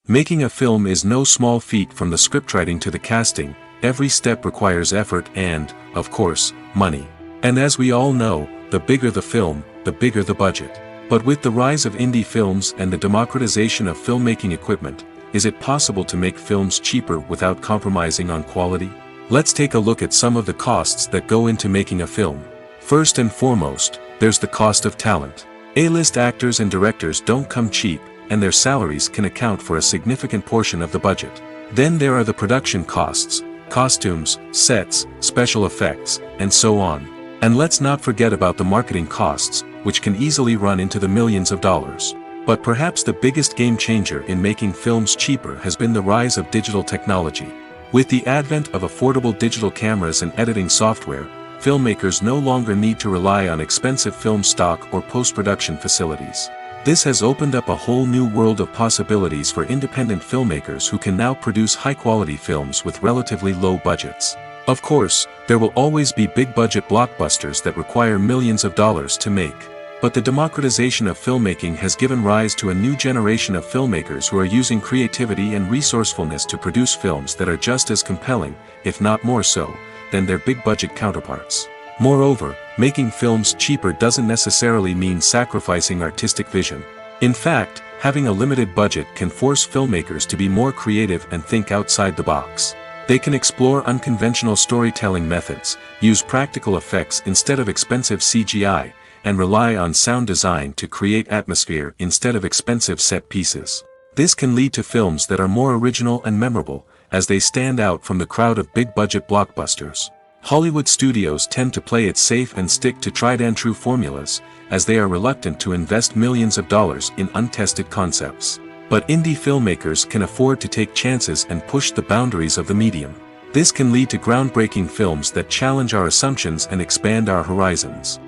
Making a film is no small feat. From the scriptwriting to the casting, every step requires effort and, of course, money. And as we all know, the bigger the film, the bigger the budget. But with the rise of indie films and the democratization of filmmaking equipment, is it possible to make films cheaper without compromising on quality? Let's take a look at some of the costs that go into making a film. First and foremost, there's the cost of talent. A-list actors and directors don't come cheap, and their salaries can account for a significant portion of the budget. Then there are the production costs, costumes, sets, special effects, and so on. And let's not forget about the marketing costs, which can easily run into the millions of dollars. But perhaps the biggest game changer in making films cheaper has been the rise of digital technology. With the advent of affordable digital cameras and editing software, filmmakers no longer need to rely on expensive film stock or post-production facilities. This has opened up a whole new world of possibilities for independent filmmakers who can now produce high-quality films with relatively low budgets. Of course, there will always be big-budget blockbusters that require millions of dollars to make. But the democratization of filmmaking has given rise to a new generation of filmmakers who are using creativity and resourcefulness to produce films that are just as compelling, if not more so, than their big-budget counterparts. Moreover, making films cheaper doesn't necessarily mean sacrificing artistic vision. In fact, having a limited budget can force filmmakers to be more creative and think outside the box. They can explore unconventional storytelling methods, use practical effects instead of expensive CGI, and rely on sound design to create atmosphere instead of expensive set pieces. This can lead to films that are more original and memorable, as they stand out from the crowd of big-budget blockbusters. Hollywood studios tend to play it safe and stick to tried-and-true formulas, as they are reluctant to invest millions of dollars in untested concepts. But indie filmmakers can afford to take chances and push the boundaries of the medium. This can lead to groundbreaking films that challenge our assumptions and expand our horizons.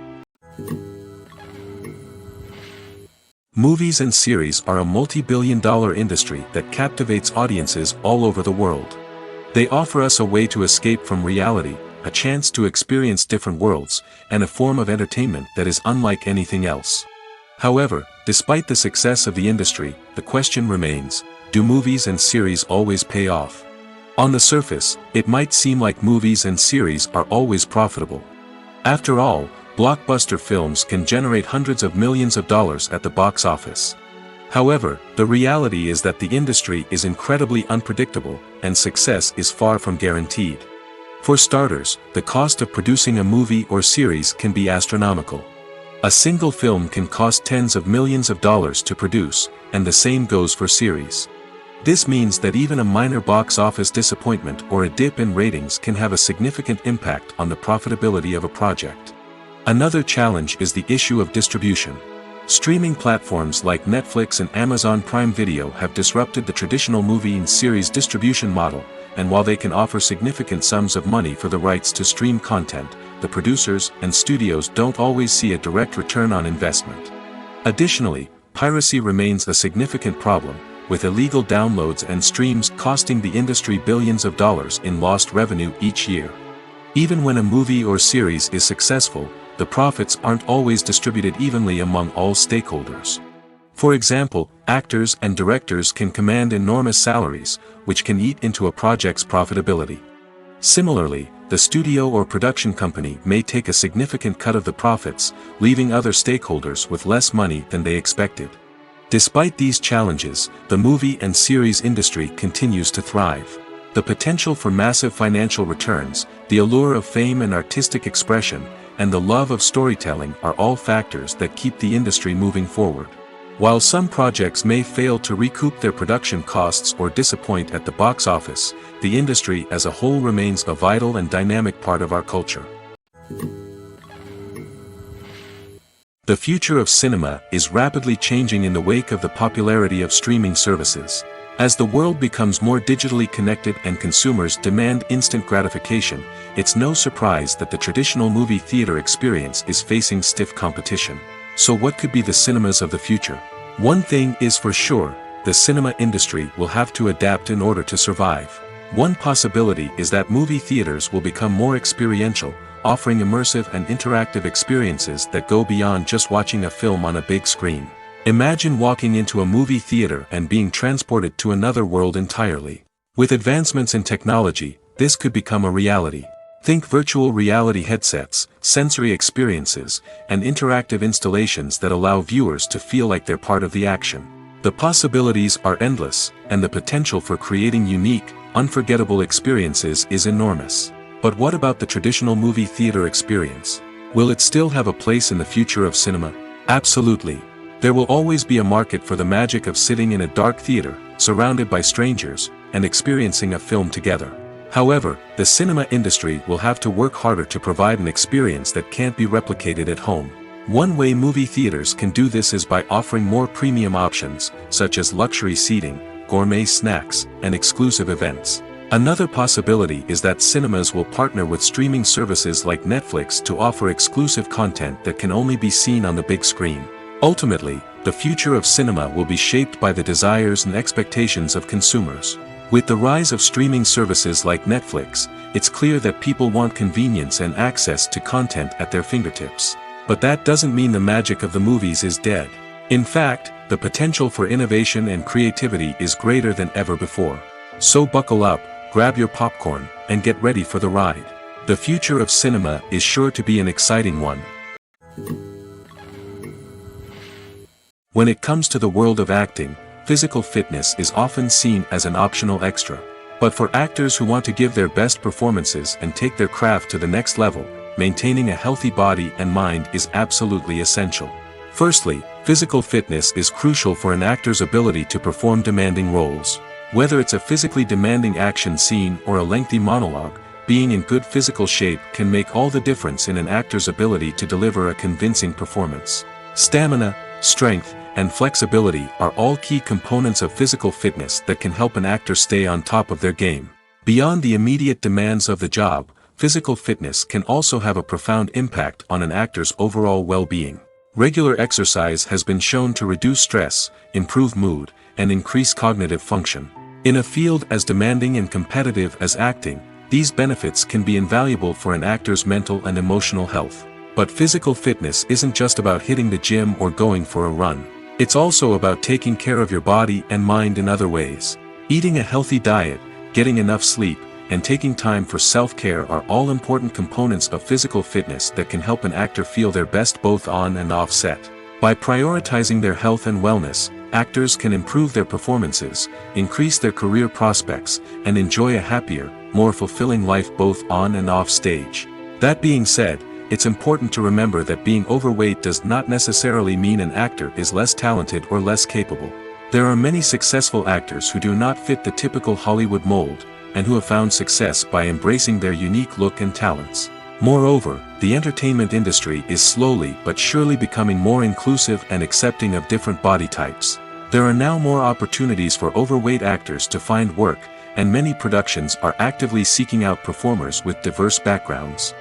Movies and series are a multi-billion-dollar industry that captivates audiences all over the world. They offer us a way to escape from reality, a chance to experience different worlds, and a form of entertainment that is unlike anything else. However, despite the success of the industry, the question remains, do movies and series always pay off? On the surface, it might seem like movies and series are always profitable. After all, blockbuster films can generate hundreds of millions of dollars at the box office. However, the reality is that the industry is incredibly unpredictable, and success is far from guaranteed. For starters, the cost of producing a movie or series can be astronomical. A single film can cost tens of millions of dollars to produce, and the same goes for series. This means that even a minor box office disappointment or a dip in ratings can have a significant impact on the profitability of a project. Another challenge is the issue of distribution. Streaming platforms like Netflix and Amazon Prime Video have disrupted the traditional movie and series distribution model, and while they can offer significant sums of money for the rights to stream content, the producers and studios don't always see a direct return on investment. Additionally, piracy remains a significant problem, with illegal downloads and streams costing the industry billions of dollars in lost revenue each year. Even when a movie or series is successful, the profits aren't always distributed evenly among all stakeholders. For example, actors and directors can command enormous salaries, which can eat into a project's profitability. Similarly, the studio or production company may take a significant cut of the profits, leaving other stakeholders with less money than they expected. Despite these challenges, the movie and series industry continues to thrive. The potential for massive financial returns, the allure of fame and artistic expression, and the love of storytelling are all factors that keep the industry moving forward. While some projects may fail to recoup their production costs or disappoint at the box office, the industry as a whole remains a vital and dynamic part of our culture. The future of cinema is rapidly changing in the wake of the popularity of streaming services. As the world becomes more digitally connected and consumers demand instant gratification, it's no surprise that the traditional movie theater experience is facing stiff competition. So what could be the cinemas of the future? One thing is for sure, the cinema industry will have to adapt in order to survive. One possibility is that movie theaters will become more experiential, offering immersive and interactive experiences that go beyond just watching a film on a big screen. Imagine walking into a movie theater and being transported to another world entirely. With advancements in technology, this could become a reality. Think virtual reality headsets, sensory experiences, and interactive installations that allow viewers to feel like they're part of the action. The possibilities are endless, and the potential for creating unique, unforgettable experiences is enormous. But what about the traditional movie theater experience? Will it still have a place in the future of cinema? Absolutely. There will always be a market for the magic of sitting in a dark theater, surrounded by strangers, and experiencing a film together. However, the cinema industry will have to work harder to provide an experience that can't be replicated at home. One way movie theaters can do this is by offering more premium options, such as luxury seating, gourmet snacks, and exclusive events. Another possibility is that cinemas will partner with streaming services like Netflix to offer exclusive content that can only be seen on the big screen. Ultimately, the future of cinema will be shaped by the desires and expectations of consumers. With the rise of streaming services like Netflix, it's clear that people want convenience and access to content at their fingertips. But that doesn't mean the magic of the movies is dead. In fact, the potential for innovation and creativity is greater than ever before. So buckle up, grab your popcorn, and get ready for the ride. The future of cinema is sure to be an exciting one. When it comes to the world of acting, physical fitness is often seen as an optional extra. But for actors who want to give their best performances and take their craft to the next level, maintaining a healthy body and mind is absolutely essential. Firstly, physical fitness is crucial for an actor's ability to perform demanding roles. Whether it's a physically demanding action scene or a lengthy monologue, being in good physical shape can make all the difference in an actor's ability to deliver a convincing performance. Stamina, strength, and flexibility are all key components of physical fitness that can help an actor stay on top of their game. Beyond the immediate demands of the job, physical fitness can also have a profound impact on an actor's overall well-being. Regular exercise has been shown to reduce stress, improve mood, and increase cognitive function. In a field as demanding and competitive as acting, these benefits can be invaluable for an actor's mental and emotional health. But physical fitness isn't just about hitting the gym or going for a run. It's also about taking care of your body and mind in other ways. Eating a healthy diet, getting enough sleep, and taking time for self-care are all important components of physical fitness that can help an actor feel their best both on and off set. By prioritizing their health and wellness, actors can improve their performances, increase their career prospects, and enjoy a happier, more fulfilling life both on and off stage. That being said, it's important to remember that being overweight does not necessarily mean an actor is less talented or less capable. There are many successful actors who do not fit the typical Hollywood mold, and who have found success by embracing their unique look and talents. Moreover, the entertainment industry is slowly but surely becoming more inclusive and accepting of different body types. There are now more opportunities for overweight actors to find work, and many productions are actively seeking out performers with diverse backgrounds.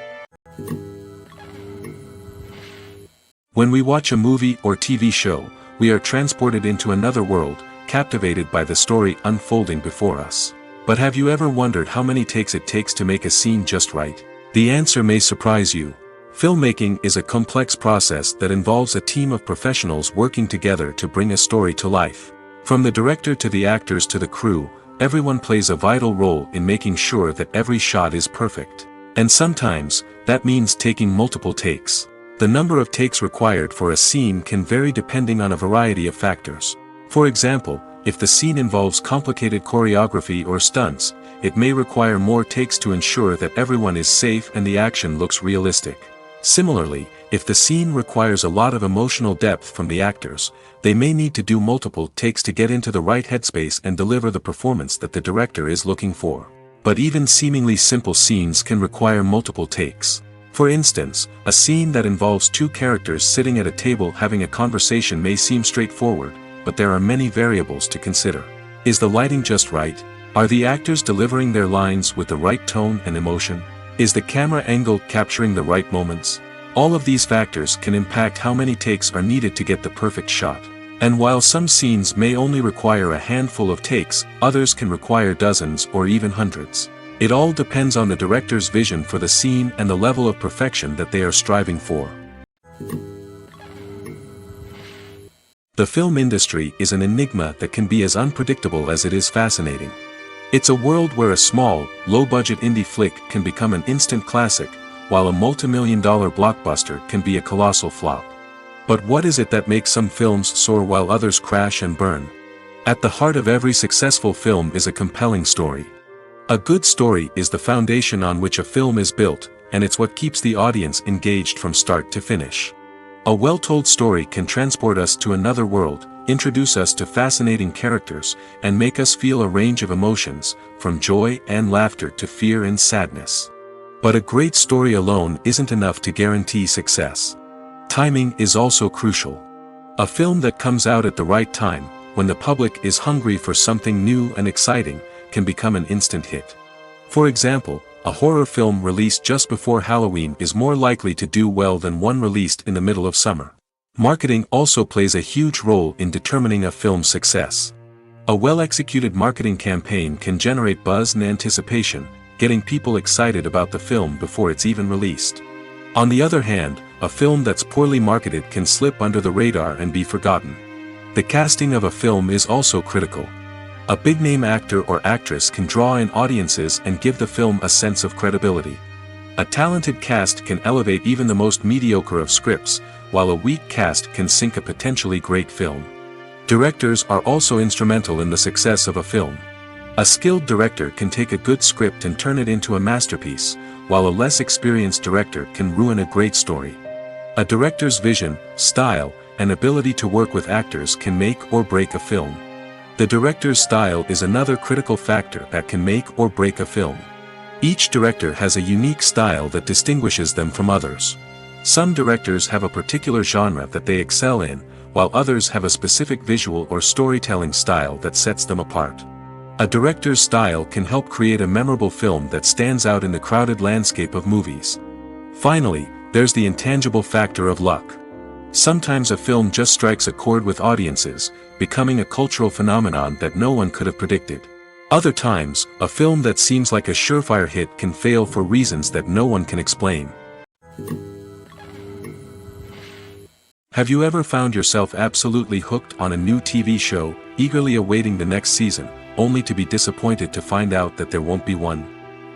When we watch a movie or TV show, we are transported into another world, captivated by the story unfolding before us. But have you ever wondered how many takes it takes to make a scene just right? The answer may surprise you. Filmmaking is a complex process that involves a team of professionals working together to bring a story to life. From the director to the actors to the crew, everyone plays a vital role in making sure that every shot is perfect. And sometimes, that means taking multiple takes. The number of takes required for a scene can vary depending on a variety of factors. For example, if the scene involves complicated choreography or stunts, it may require more takes to ensure that everyone is safe and the action looks realistic. Similarly, if the scene requires a lot of emotional depth from the actors, they may need to do multiple takes to get into the right headspace and deliver the performance that the director is looking for. But even seemingly simple scenes can require multiple takes. For instance, a scene that involves two characters sitting at a table having a conversation may seem straightforward, but there are many variables to consider. Is the lighting just right? Are the actors delivering their lines with the right tone and emotion? Is the camera angle capturing the right moments? All of these factors can impact how many takes are needed to get the perfect shot. And while some scenes may only require a handful of takes, others can require dozens or even hundreds. It all depends on the director's vision for the scene and the level of perfection that they are striving for. The film industry is an enigma that can be as unpredictable as it is fascinating. It's a world where a small, low-budget indie flick can become an instant classic, while a multi-million-dollar blockbuster can be a colossal flop. But what is it that makes some films soar while others crash and burn? At the heart of every successful film is a compelling story. A good story is the foundation on which a film is built, and it's what keeps the audience engaged from start to finish. A well-told story can transport us to another world, introduce us to fascinating characters, and make us feel a range of emotions, from joy and laughter to fear and sadness. But a great story alone isn't enough to guarantee success. Timing is also crucial. A film that comes out at the right time, when the public is hungry for something new and exciting, can become an instant hit. For example, a horror film released just before Halloween is more likely to do well than one released in the middle of summer. Marketing also plays a huge role in determining a film's success. A well-executed marketing campaign can generate buzz and anticipation, getting people excited about the film before it's even released. On the other hand, a film that's poorly marketed can slip under the radar and be forgotten. The casting of a film is also critical. A big-name actor or actress can draw in audiences and give the film a sense of credibility. A talented cast can elevate even the most mediocre of scripts, while a weak cast can sink a potentially great film. Directors are also instrumental in the success of a film. A skilled director can take a good script and turn it into a masterpiece, while a less experienced director can ruin a great story. A director's vision, style, and ability to work with actors can make or break a film. The director's style is another critical factor that can make or break a film. Each director has a unique style that distinguishes them from others. Some directors have a particular genre that they excel in, while others have a specific visual or storytelling style that sets them apart. A director's style can help create a memorable film that stands out in the crowded landscape of movies. Finally, there's the intangible factor of luck. Sometimes a film just strikes a chord with audiences, becoming a cultural phenomenon that no one could have predicted. Other times, a film that seems like a surefire hit can fail for reasons that no one can explain. Have you ever found yourself absolutely hooked on a new TV show, eagerly awaiting the next season, only to be disappointed to find out that there won't be one?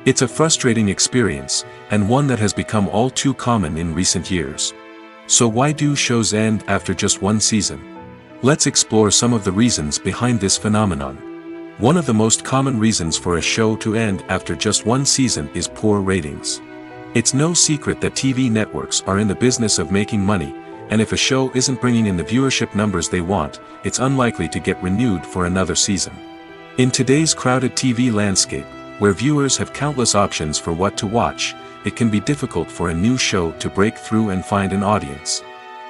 It's a frustrating experience, and one that has become all too common in recent years. So why do shows end after just one season? Let's explore some of the reasons behind this phenomenon. One of the most common reasons for a show to end after just one season is poor ratings. It's no secret that TV networks are in the business of making money, and if a show isn't bringing in the viewership numbers they want, it's unlikely to get renewed for another season. In today's crowded TV landscape, where viewers have countless options for what to watch, it can be difficult for a new show to break through and find an audience.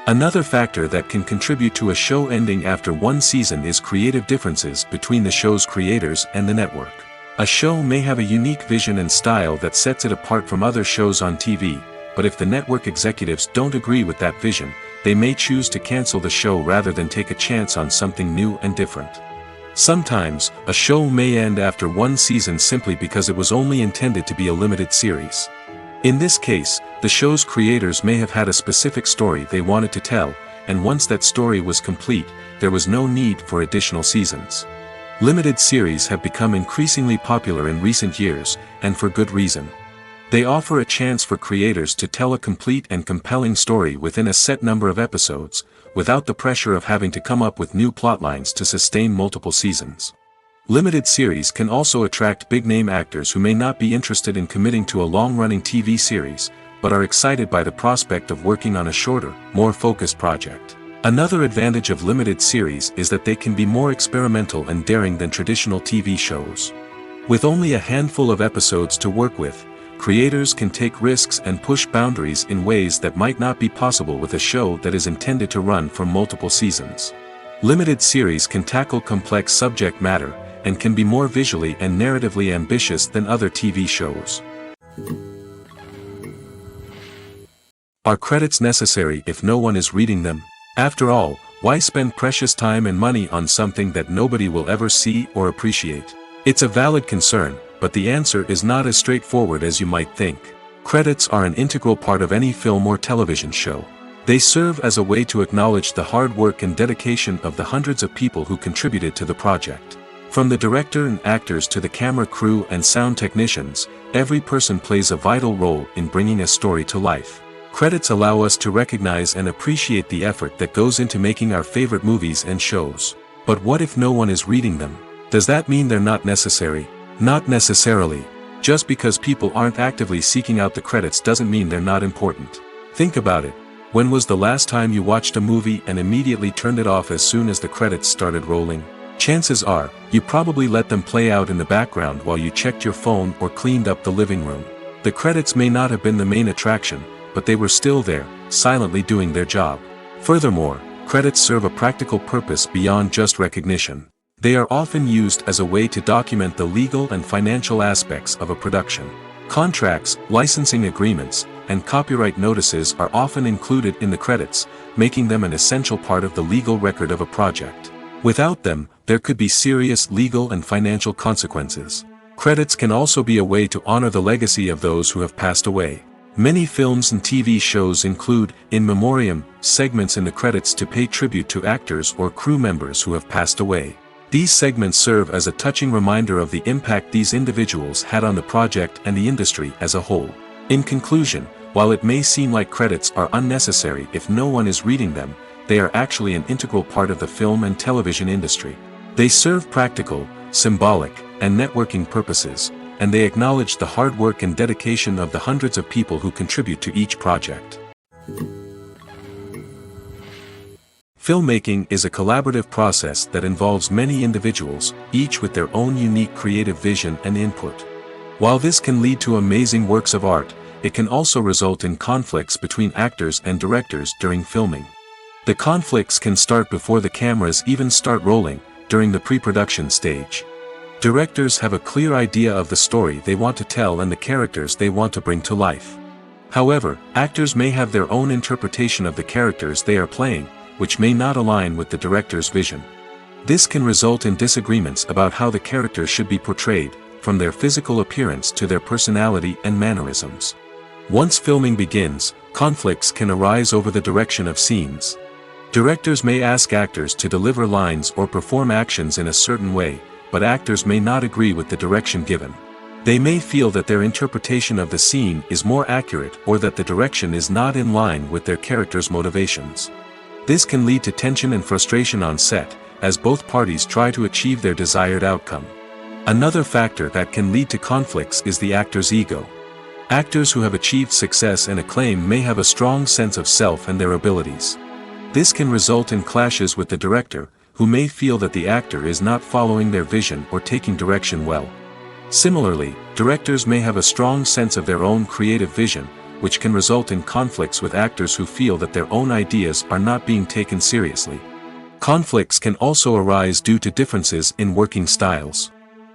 Another factor that can contribute to a show ending after one season is creative differences between the show's creators and the network. A show may have a unique vision and style that sets it apart from other shows on TV, but if the network executives don't agree with that vision, they may choose to cancel the show rather than take a chance on something new and different. Sometimes, a show may end after one season simply because it was only intended to be a limited series. In this case, the show's creators may have had a specific story they wanted to tell, and once that story was complete, there was no need for additional seasons. Limited series have become increasingly popular in recent years, and for good reason. They offer a chance for creators to tell a complete and compelling story within a set number of episodes, without the pressure of having to come up with new plotlines to sustain multiple seasons. Limited series can also attract big-name actors who may not be interested in committing to a long-running TV series, but are excited by the prospect of working on a shorter, more focused project. Another advantage of limited series is that they can be more experimental and daring than traditional TV shows. With only a handful of episodes to work with, creators can take risks and push boundaries in ways that might not be possible with a show that is intended to run for multiple seasons. Limited series can tackle complex subject matter, and can be more visually and narratively ambitious than other TV shows. Are credits necessary if no one is reading them? After all, why spend precious time and money on something that nobody will ever see or appreciate? It's a valid concern, but the answer is not as straightforward as you might think. Credits are an integral part of any film or television show. They serve as a way to acknowledge the hard work and dedication of the hundreds of people who contributed to the project. From the director and actors to the camera crew and sound technicians, every person plays a vital role in bringing a story to life. Credits allow us to recognize and appreciate the effort that goes into making our favorite movies and shows. But what if no one is reading them? Does that mean they're not necessary? Not necessarily. Just because people aren't actively seeking out the credits doesn't mean they're not important. Think about it. When was the last time you watched a movie and immediately turned it off as soon as the credits started rolling? Chances are, you probably let them play out in the background while you checked your phone or cleaned up the living room. The credits may not have been the main attraction, but they were still there, silently doing their job. Furthermore, credits serve a practical purpose beyond just recognition. They are often used as a way to document the legal and financial aspects of a production. Contracts, licensing agreements, and copyright notices are often included in the credits, making them an essential part of the legal record of a project. Without them, there could be serious legal and financial consequences. Credits can also be a way to honor the legacy of those who have passed away. Many films and TV shows include, in memoriam, segments in the credits to pay tribute to actors or crew members who have passed away. These segments serve as a touching reminder of the impact these individuals had on the project and the industry as a whole. In conclusion, while it may seem like credits are unnecessary if no one is reading them, they are actually an integral part of the film and television industry. They serve practical, symbolic, and networking purposes, and they acknowledge the hard work and dedication of the hundreds of people who contribute to each project. Filmmaking is a collaborative process that involves many individuals, each with their own unique creative vision and input. While this can lead to amazing works of art, it can also result in conflicts between actors and directors during filming. The conflicts can start before the cameras even start rolling, during the pre-production stage. Directors have a clear idea of the story they want to tell and the characters they want to bring to life. However, actors may have their own interpretation of the characters they are playing, which may not align with the director's vision. This can result in disagreements about how the characters should be portrayed, from their physical appearance to their personality and mannerisms. Once filming begins, conflicts can arise over the direction of scenes. Directors may ask actors to deliver lines or perform actions in a certain way, but actors may not agree with the direction given. They may feel that their interpretation of the scene is more accurate or that the direction is not in line with their character's motivations. This can lead to tension and frustration on set, as both parties try to achieve their desired outcome. Another factor that can lead to conflicts is the actor's ego. Actors who have achieved success and acclaim may have a strong sense of self and their abilities. This can result in clashes with the director, who may feel that the actor is not following their vision or taking direction well. Similarly, directors may have a strong sense of their own creative vision, which can result in conflicts with actors who feel that their own ideas are not being taken seriously. Conflicts can also arise due to differences in working styles.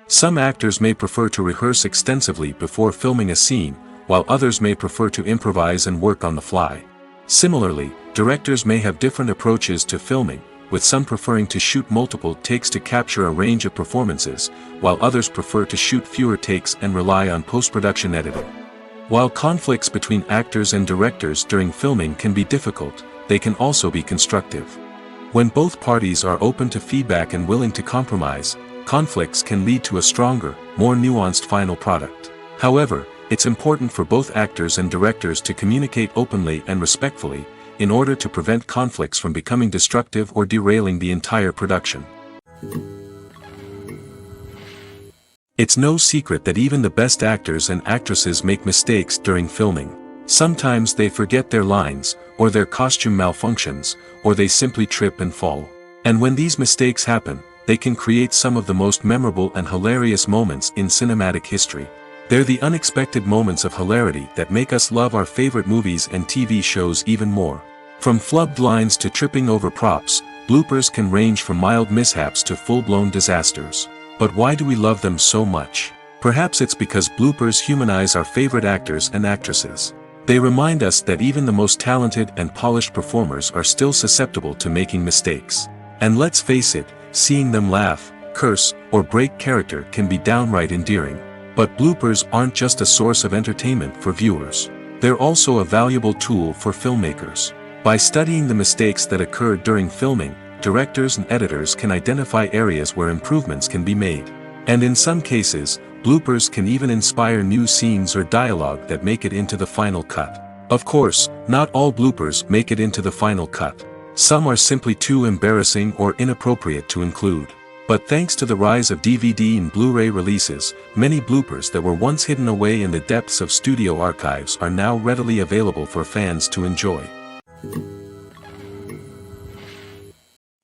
Some actors may prefer to rehearse extensively before filming a scene, while others may prefer to improvise and work on the fly. Similarly, directors may have different approaches to filming, with some preferring to shoot multiple takes to capture a range of performances, while others prefer to shoot fewer takes and rely on post-production editing. While conflicts between actors and directors during filming can be difficult, they can also be constructive. When both parties are open to feedback and willing to compromise, conflicts can lead to a stronger, more nuanced final product. However, it's important for both actors and directors to communicate openly and respectfully, in order to prevent conflicts from becoming destructive or derailing the entire production. It's no secret that even the best actors and actresses make mistakes during filming. Sometimes they forget their lines, or their costume malfunctions, or they simply trip and fall. And when these mistakes happen, they can create some of the most memorable and hilarious moments in cinematic history. They're the unexpected moments of hilarity that make us love our favorite movies and TV shows even more. From flubbed lines to tripping over props, bloopers can range from mild mishaps to full-blown disasters. But why do we love them so much? Perhaps it's because bloopers humanize our favorite actors and actresses. They remind us that even the most talented and polished performers are still susceptible to making mistakes. And let's face it, seeing them laugh, curse, or break character can be downright endearing. But bloopers aren't just a source of entertainment for viewers. They're also a valuable tool for filmmakers. By studying the mistakes that occurred during filming, directors and editors can identify areas where improvements can be made. And in some cases, bloopers can even inspire new scenes or dialogue that make it into the final cut. Of course, not all bloopers make it into the final cut. Some are simply too embarrassing or inappropriate to include. But thanks to the rise of DVD and Blu-ray releases, many bloopers that were once hidden away in the depths of studio archives are now readily available for fans to enjoy.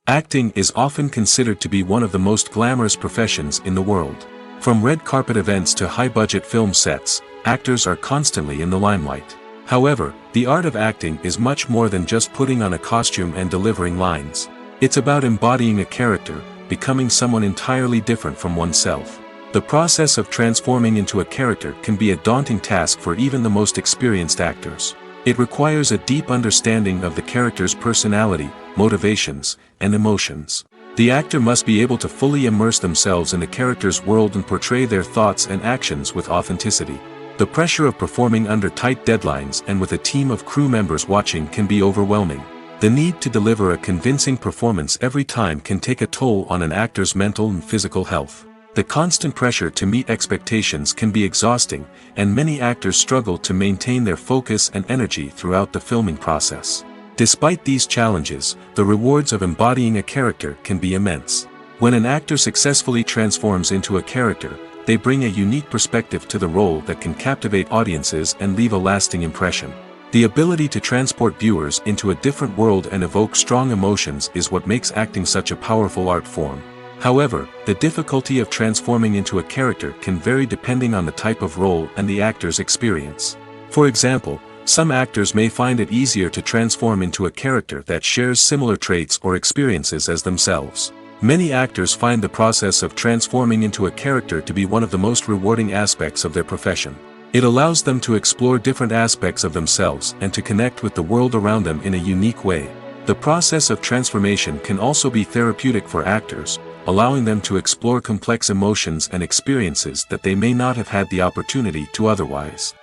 Acting is often considered to be one of the most glamorous professions in the world. From red carpet events to high-budget film sets, actors are constantly in the limelight. However, the art of acting is much more than just putting on a costume and delivering lines. It's about embodying a character, becoming someone entirely different from oneself. The process of transforming into a character can be a daunting task for even the most experienced actors. It requires a deep understanding of the character's personality, motivations, and emotions. The actor must be able to fully immerse themselves in the character's world and portray their thoughts and actions with authenticity. The pressure of performing under tight deadlines and with a team of crew members watching can be overwhelming. The need to deliver a convincing performance every time can take a toll on an actor's mental and physical health. The constant pressure to meet expectations can be exhausting, and many actors struggle to maintain their focus and energy throughout the filming process. Despite these challenges, the rewards of embodying a character can be immense. When an actor successfully transforms into a character, they bring a unique perspective to the role that can captivate audiences and leave a lasting impression. The ability to transport viewers into a different world and evoke strong emotions is what makes acting such a powerful art form. However, the difficulty of transforming into a character can vary depending on the type of role and the actor's experience. For example, some actors may find it easier to transform into a character that shares similar traits or experiences as themselves. Many actors find the process of transforming into a character to be one of the most rewarding aspects of their profession. It allows them to explore different aspects of themselves and to connect with the world around them in a unique way. The process of transformation can also be therapeutic for actors, allowing them to explore complex emotions and experiences that they may not have had the opportunity to otherwise.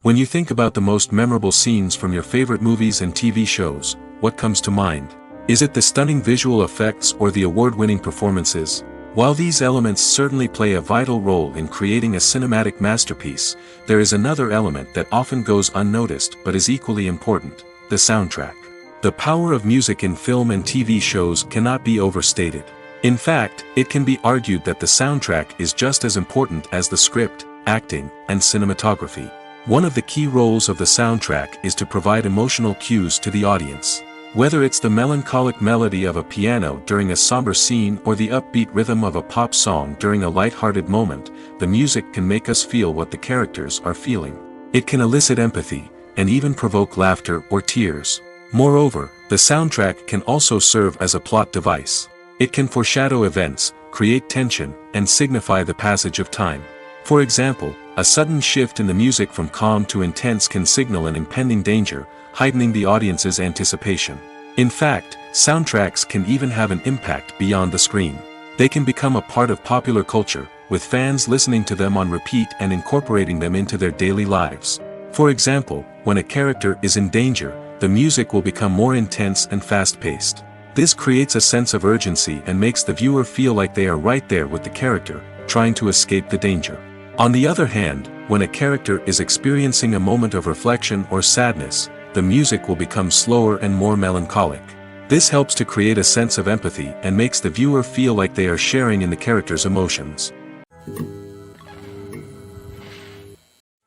When you think about the most memorable scenes from your favorite movies and TV shows, what comes to mind? Is it the stunning visual effects or the award-winning performances? While these elements certainly play a vital role in creating a cinematic masterpiece, there is another element that often goes unnoticed but is equally important: the soundtrack. The power of music in film and TV shows cannot be overstated. In fact, it can be argued that the soundtrack is just as important as the script, acting, and cinematography. One of the key roles of the soundtrack is to provide emotional cues to the audience. Whether it's the melancholic melody of a piano during a somber scene or the upbeat rhythm of a pop song during a light-hearted moment, the music can make us feel what the characters are feeling. It can elicit empathy, and even provoke laughter or tears. Moreover, the soundtrack can also serve as a plot device. It can foreshadow events, create tension, and signify the passage of time. For example, a sudden shift in the music from calm to intense can signal an impending danger, heightening the audience's anticipation. In fact, soundtracks can even have an impact beyond the screen. They can become a part of popular culture, with fans listening to them on repeat and incorporating them into their daily lives. For example, when a character is in danger, the music will become more intense and fast-paced. This creates a sense of urgency and makes the viewer feel like they are right there with the character, trying to escape the danger. On the other hand, when a character is experiencing a moment of reflection or sadness, the music will become slower and more melancholic. This helps to create a sense of empathy and makes the viewer feel like they are sharing in the character's emotions.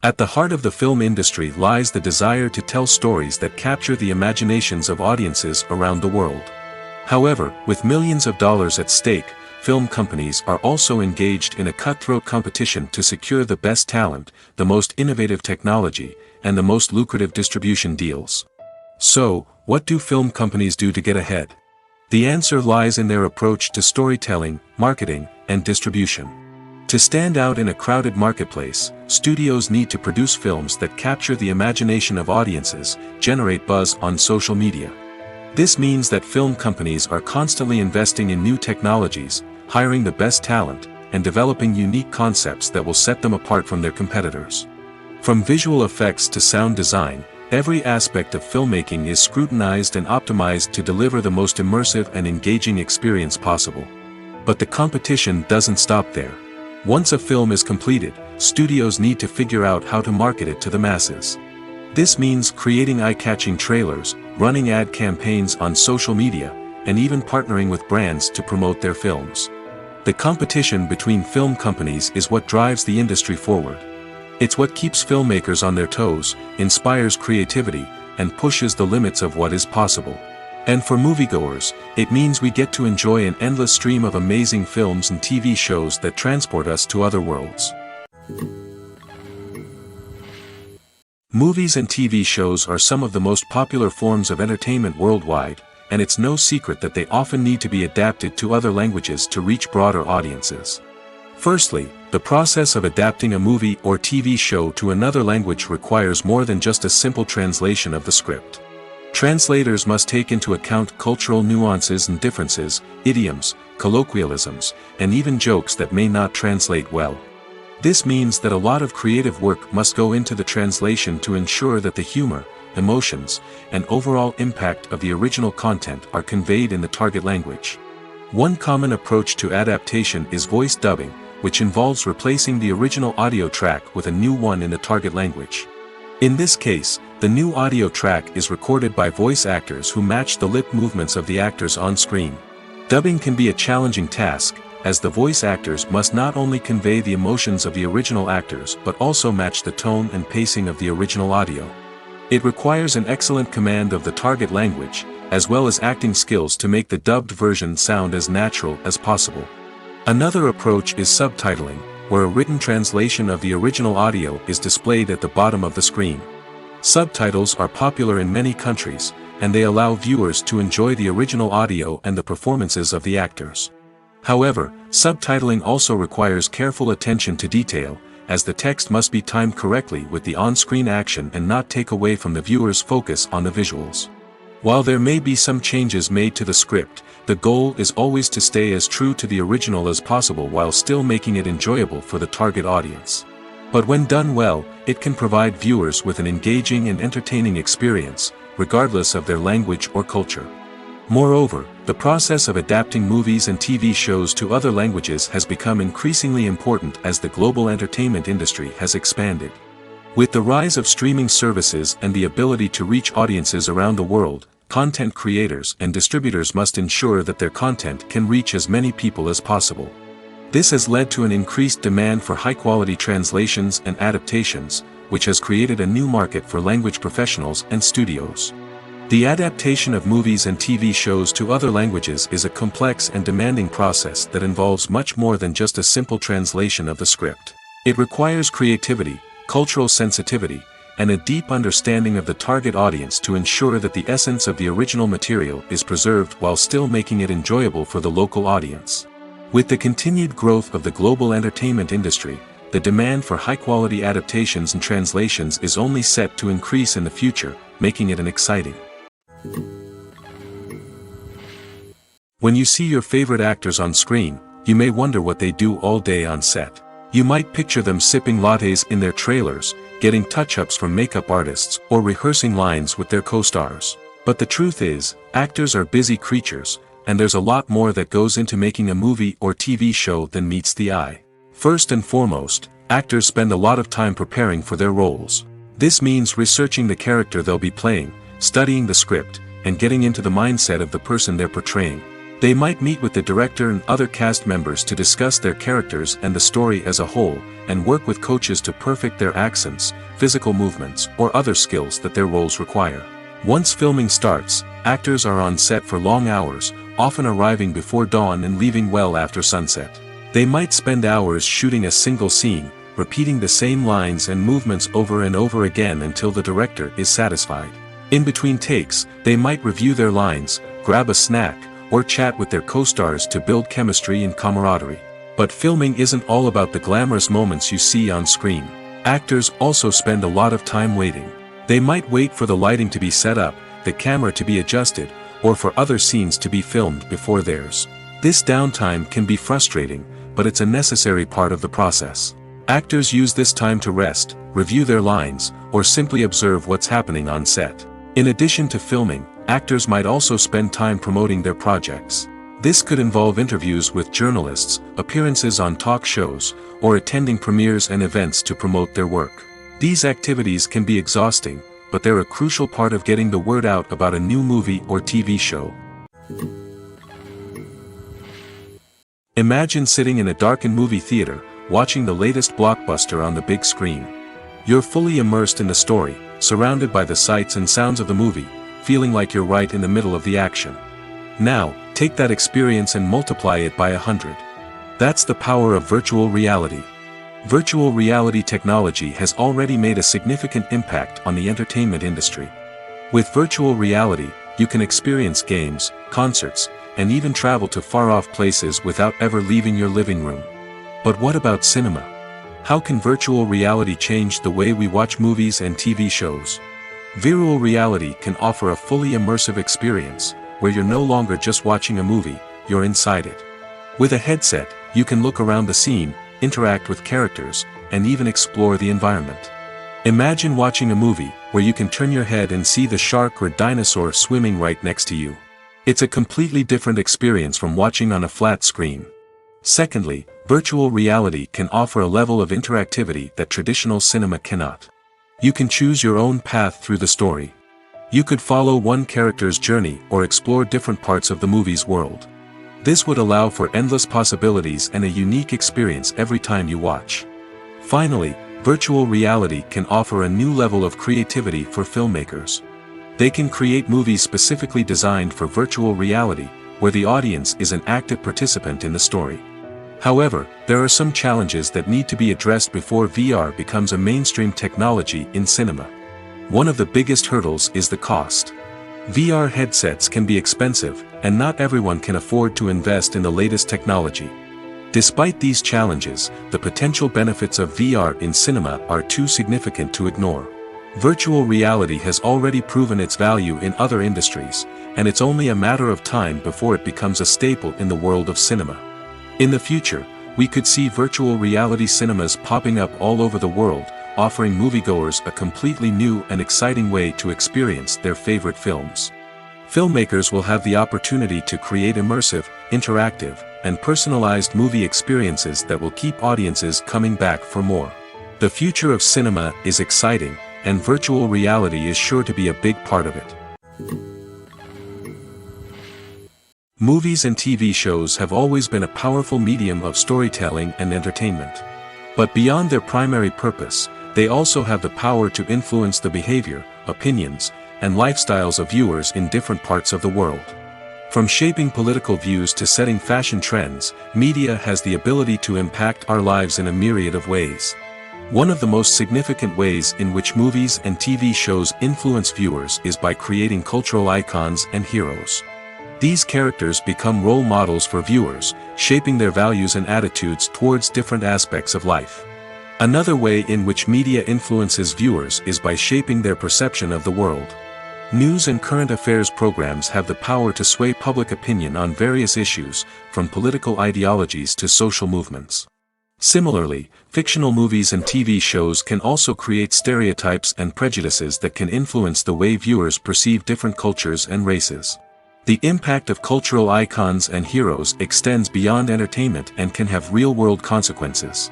At the heart of the film industry lies the desire to tell stories that capture the imaginations of audiences around the world. However, with millions of dollars at stake, film companies are also engaged in a cutthroat competition to secure the best talent, the most innovative technology, and the most lucrative distribution deals. So, what do film companies do to get ahead? The answer lies in their approach to storytelling, marketing, and distribution. To stand out in a crowded marketplace, studios need to produce films that capture the imagination of audiences, generate buzz on social media. This means that film companies are constantly investing in new technologies, hiring the best talent, and developing unique concepts that will set them apart from their competitors. From visual effects to sound design, every aspect of filmmaking is scrutinized and optimized to deliver the most immersive and engaging experience possible. But the competition doesn't stop there. Once a film is completed, studios need to figure out how to market it to the masses. This means creating eye-catching trailers, running ad campaigns on social media, and even partnering with brands to promote their films. The competition between film companies is what drives the industry forward. It's what keeps filmmakers on their toes, inspires creativity, and pushes the limits of what is possible. And for moviegoers, it means we get to enjoy an endless stream of amazing films and TV shows that transport us to other worlds. Movies and TV shows are some of the most popular forms of entertainment worldwide, and it's no secret that they often need to be adapted to other languages to reach broader audiences. Firstly, the process of adapting a movie or TV show to another language requires more than just a simple translation of the script. Translators must take into account cultural nuances and differences, idioms, colloquialisms, and even jokes that may not translate well. This means that a lot of creative work must go into the translation to ensure that the humor, emotions, and overall impact of the original content are conveyed in the target language. One common approach to adaptation is voice dubbing, which involves replacing the original audio track with a new one in the target language. In this case, the new audio track is recorded by voice actors who match the lip movements of the actors on screen. Dubbing can be a challenging task, as the voice actors must not only convey the emotions of the original actors but also match the tone and pacing of the original audio. It requires an excellent command of the target language, as well as acting skills to make the dubbed version sound as natural as possible. Another approach is subtitling, where a written translation of the original audio is displayed at the bottom of the screen. Subtitles are popular in many countries, and they allow viewers to enjoy the original audio and the performances of the actors. However, subtitling also requires careful attention to detail, as the text must be timed correctly with the on-screen action and not take away from the viewer's focus on the visuals. While there may be some changes made to the script, the goal is always to stay as true to the original as possible while still making it enjoyable for the target audience. But when done well, it can provide viewers with an engaging and entertaining experience, regardless of their language or culture. Moreover, the process of adapting movies and TV shows to other languages has become increasingly important as the global entertainment industry has expanded. With the rise of streaming services and the ability to reach audiences around the world, content creators and distributors must ensure that their content can reach as many people as possible. This has led to an increased demand for high-quality translations and adaptations, which has created a new market for language professionals and studios. The adaptation of movies and TV shows to other languages is a complex and demanding process that involves much more than just a simple translation of the script. It requires creativity, cultural sensitivity, and a deep understanding of the target audience to ensure that the essence of the original material is preserved while still making it enjoyable for the local audience. With the continued growth of the global entertainment industry, the demand for high-quality adaptations and translations is only set to increase in the future, making it an exciting. When you see your favorite actors on screen, you may wonder what they do all day on set. You might picture them sipping lattes in their trailers, getting touch-ups from makeup artists, or rehearsing lines with their co-stars. But the truth is, actors are busy creatures, and there's a lot more that goes into making a movie or TV show than meets the eye. First and foremost, actors spend a lot of time preparing for their roles. This means researching the character they'll be playing, studying the script, and getting into the mindset of the person they're portraying. They might meet with the director and other cast members to discuss their characters and the story as a whole, and work with coaches to perfect their accents, physical movements, or other skills that their roles require. Once filming starts, actors are on set for long hours, often arriving before dawn and leaving well after sunset. They might spend hours shooting a single scene, repeating the same lines and movements over and over again until the director is satisfied. In between takes, they might review their lines, grab a snack, or chat with their co-stars to build chemistry and camaraderie. But filming isn't all about the glamorous moments you see on screen. Actors also spend a lot of time waiting. They might wait for the lighting to be set up, the camera to be adjusted, or for other scenes to be filmed before theirs. This downtime can be frustrating, but it's a necessary part of the process. Actors use this time to rest, review their lines, or simply observe what's happening on set. In addition to filming, actors might also spend time promoting their projects. This could involve interviews with journalists, appearances on talk shows, or attending premieres and events to promote their work. These activities can be exhausting, but they're a crucial part of getting the word out about a new movie or TV show. Imagine sitting in a darkened movie theater, watching the latest blockbuster on the big screen. You're fully immersed in the story, surrounded by the sights and sounds of the movie, feeling like you're right in the middle of the action. Now, take that experience and multiply it by 100. That's the power of virtual reality. Virtual reality technology has already made a significant impact on the entertainment industry. With virtual reality, you can experience games, concerts, and even travel to far-off places without ever leaving your living room. But what about cinema? How can virtual reality change the way we watch movies and TV shows? Virtual reality can offer a fully immersive experience, where you're no longer just watching a movie, you're inside it. With a headset, you can look around the scene, interact with characters, and even explore the environment. Imagine watching a movie, where you can turn your head and see the shark or dinosaur swimming right next to you. It's a completely different experience from watching on a flat screen. Secondly, virtual reality can offer a level of interactivity that traditional cinema cannot. You can choose your own path through the story. You could follow one character's journey or explore different parts of the movie's world. This would allow for endless possibilities and a unique experience every time you watch. Finally, virtual reality can offer a new level of creativity for filmmakers. They can create movies specifically designed for virtual reality, where the audience is an active participant in the story. However, there are some challenges that need to be addressed before VR becomes a mainstream technology in cinema. One of the biggest hurdles is the cost. VR headsets can be expensive, and not everyone can afford to invest in the latest technology. Despite these challenges, the potential benefits of VR in cinema are too significant to ignore. Virtual reality has already proven its value in other industries, and it's only a matter of time before it becomes a staple in the world of cinema. In the future, we could see virtual reality cinemas popping up all over the world, offering moviegoers a completely new and exciting way to experience their favorite films. Filmmakers will have the opportunity to create immersive, interactive, and personalized movie experiences that will keep audiences coming back for more. The future of cinema is exciting, and virtual reality is sure to be a big part of it. Movies and TV shows have always been a powerful medium of storytelling and entertainment. But beyond their primary purpose, they also have the power to influence the behavior, opinions, and lifestyles of viewers in different parts of the world. From shaping political views to setting fashion trends, media has the ability to impact our lives in a myriad of ways. One of the most significant ways in which movies and TV shows influence viewers is by creating cultural icons and heroes. These characters become role models for viewers, shaping their values and attitudes towards different aspects of life. Another way in which media influences viewers is by shaping their perception of the world. News and current affairs programs have the power to sway public opinion on various issues, from political ideologies to social movements. Similarly, fictional movies and TV shows can also create stereotypes and prejudices that can influence the way viewers perceive different cultures and races. The impact of cultural icons and heroes extends beyond entertainment and can have real-world consequences.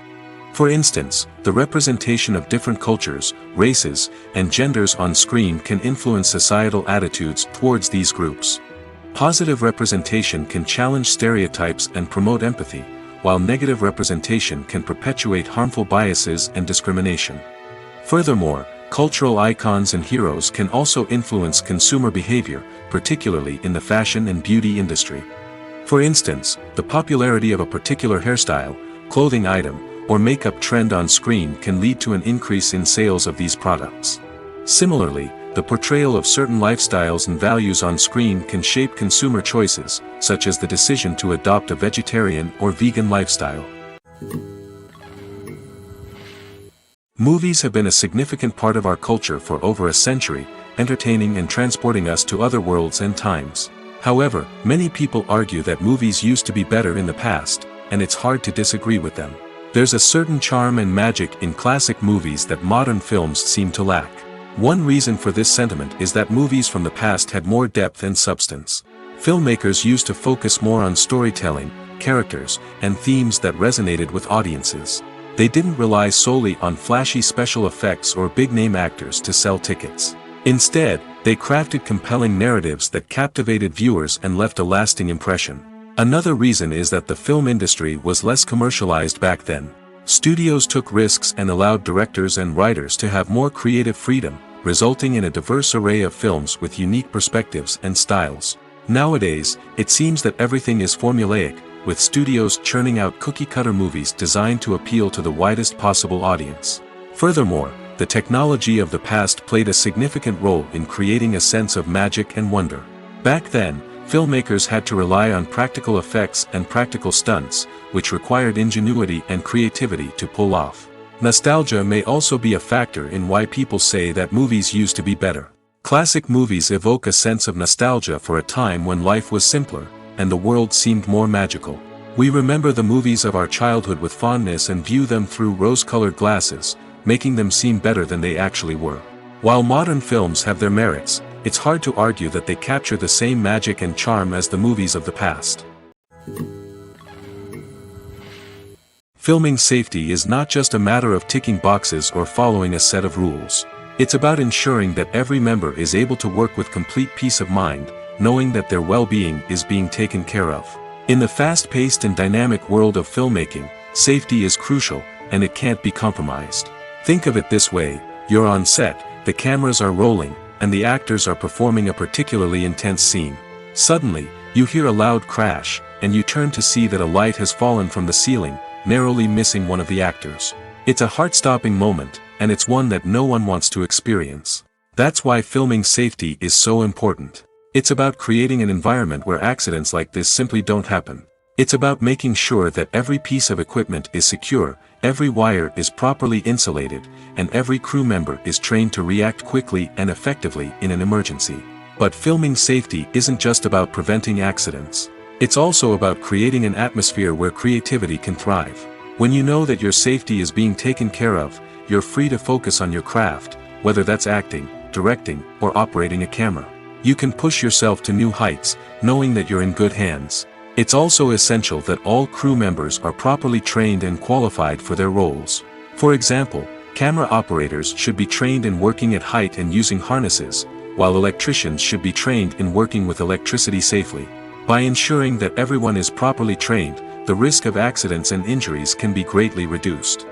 For instance, the representation of different cultures, races, and genders on screen can influence societal attitudes towards these groups. Positive representation can challenge stereotypes and promote empathy, while negative representation can perpetuate harmful biases and discrimination. Furthermore, cultural icons and heroes can also influence consumer behavior, particularly in the fashion and beauty industry. For instance, the popularity of a particular hairstyle, clothing item, or makeup trend on screen can lead to an increase in sales of these products. Similarly, the portrayal of certain lifestyles and values on screen can shape consumer choices, such as the decision to adopt a vegetarian or vegan lifestyle. Movies have been a significant part of our culture for over a century, entertaining and transporting us to other worlds and times. However, many people argue that movies used to be better in the past, and it's hard to disagree with them. There's a certain charm and magic in classic movies that modern films seem to lack. One reason for this sentiment is that movies from the past had more depth and substance. Filmmakers used to focus more on storytelling, characters, and themes that resonated with audiences. They didn't rely solely on flashy special effects or big-name actors to sell tickets. Instead, they crafted compelling narratives that captivated viewers and left a lasting impression. Another reason is that the film industry was less commercialized back then. Studios took risks and allowed directors and writers to have more creative freedom, resulting in a diverse array of films with unique perspectives and styles. Nowadays, it seems that everything is formulaic, with studios churning out cookie-cutter movies designed to appeal to the widest possible audience. Furthermore, the technology of the past played a significant role in creating a sense of magic and wonder. Back then, filmmakers had to rely on practical effects and practical stunts, which required ingenuity and creativity to pull off. Nostalgia may also be a factor in why people say that movies used to be better. Classic movies evoke a sense of nostalgia for a time when life was simpler, and the world seemed more magical. We remember the movies of our childhood with fondness and view them through rose-colored glasses, making them seem better than they actually were. While modern films have their merits, it's hard to argue that they capture the same magic and charm as the movies of the past. Filming safety is not just a matter of ticking boxes or following a set of rules. It's about ensuring that every member is able to work with complete peace of mind, knowing that their well-being is being taken care of. In the fast-paced and dynamic world of filmmaking, safety is crucial, and it can't be compromised. Think of it this way: you're on set, the cameras are rolling, and the actors are performing a particularly intense scene. Suddenly, you hear a loud crash, and you turn to see that a light has fallen from the ceiling, narrowly missing one of the actors. It's a heart-stopping moment, and it's one that no one wants to experience. That's why filming safety is so important. It's about creating an environment where accidents like this simply don't happen. It's about making sure that every piece of equipment is secure, every wire is properly insulated, and every crew member is trained to react quickly and effectively in an emergency. But filming safety isn't just about preventing accidents. It's also about creating an atmosphere where creativity can thrive. When you know that your safety is being taken care of, you're free to focus on your craft, whether that's acting, directing, or operating a camera. You can push yourself to new heights, knowing that you're in good hands. It's also essential that all crew members are properly trained and qualified for their roles. For example, camera operators should be trained in working at height and using harnesses, while electricians should be trained in working with electricity safely. By ensuring that everyone is properly trained, the risk of accidents and injuries can be greatly reduced.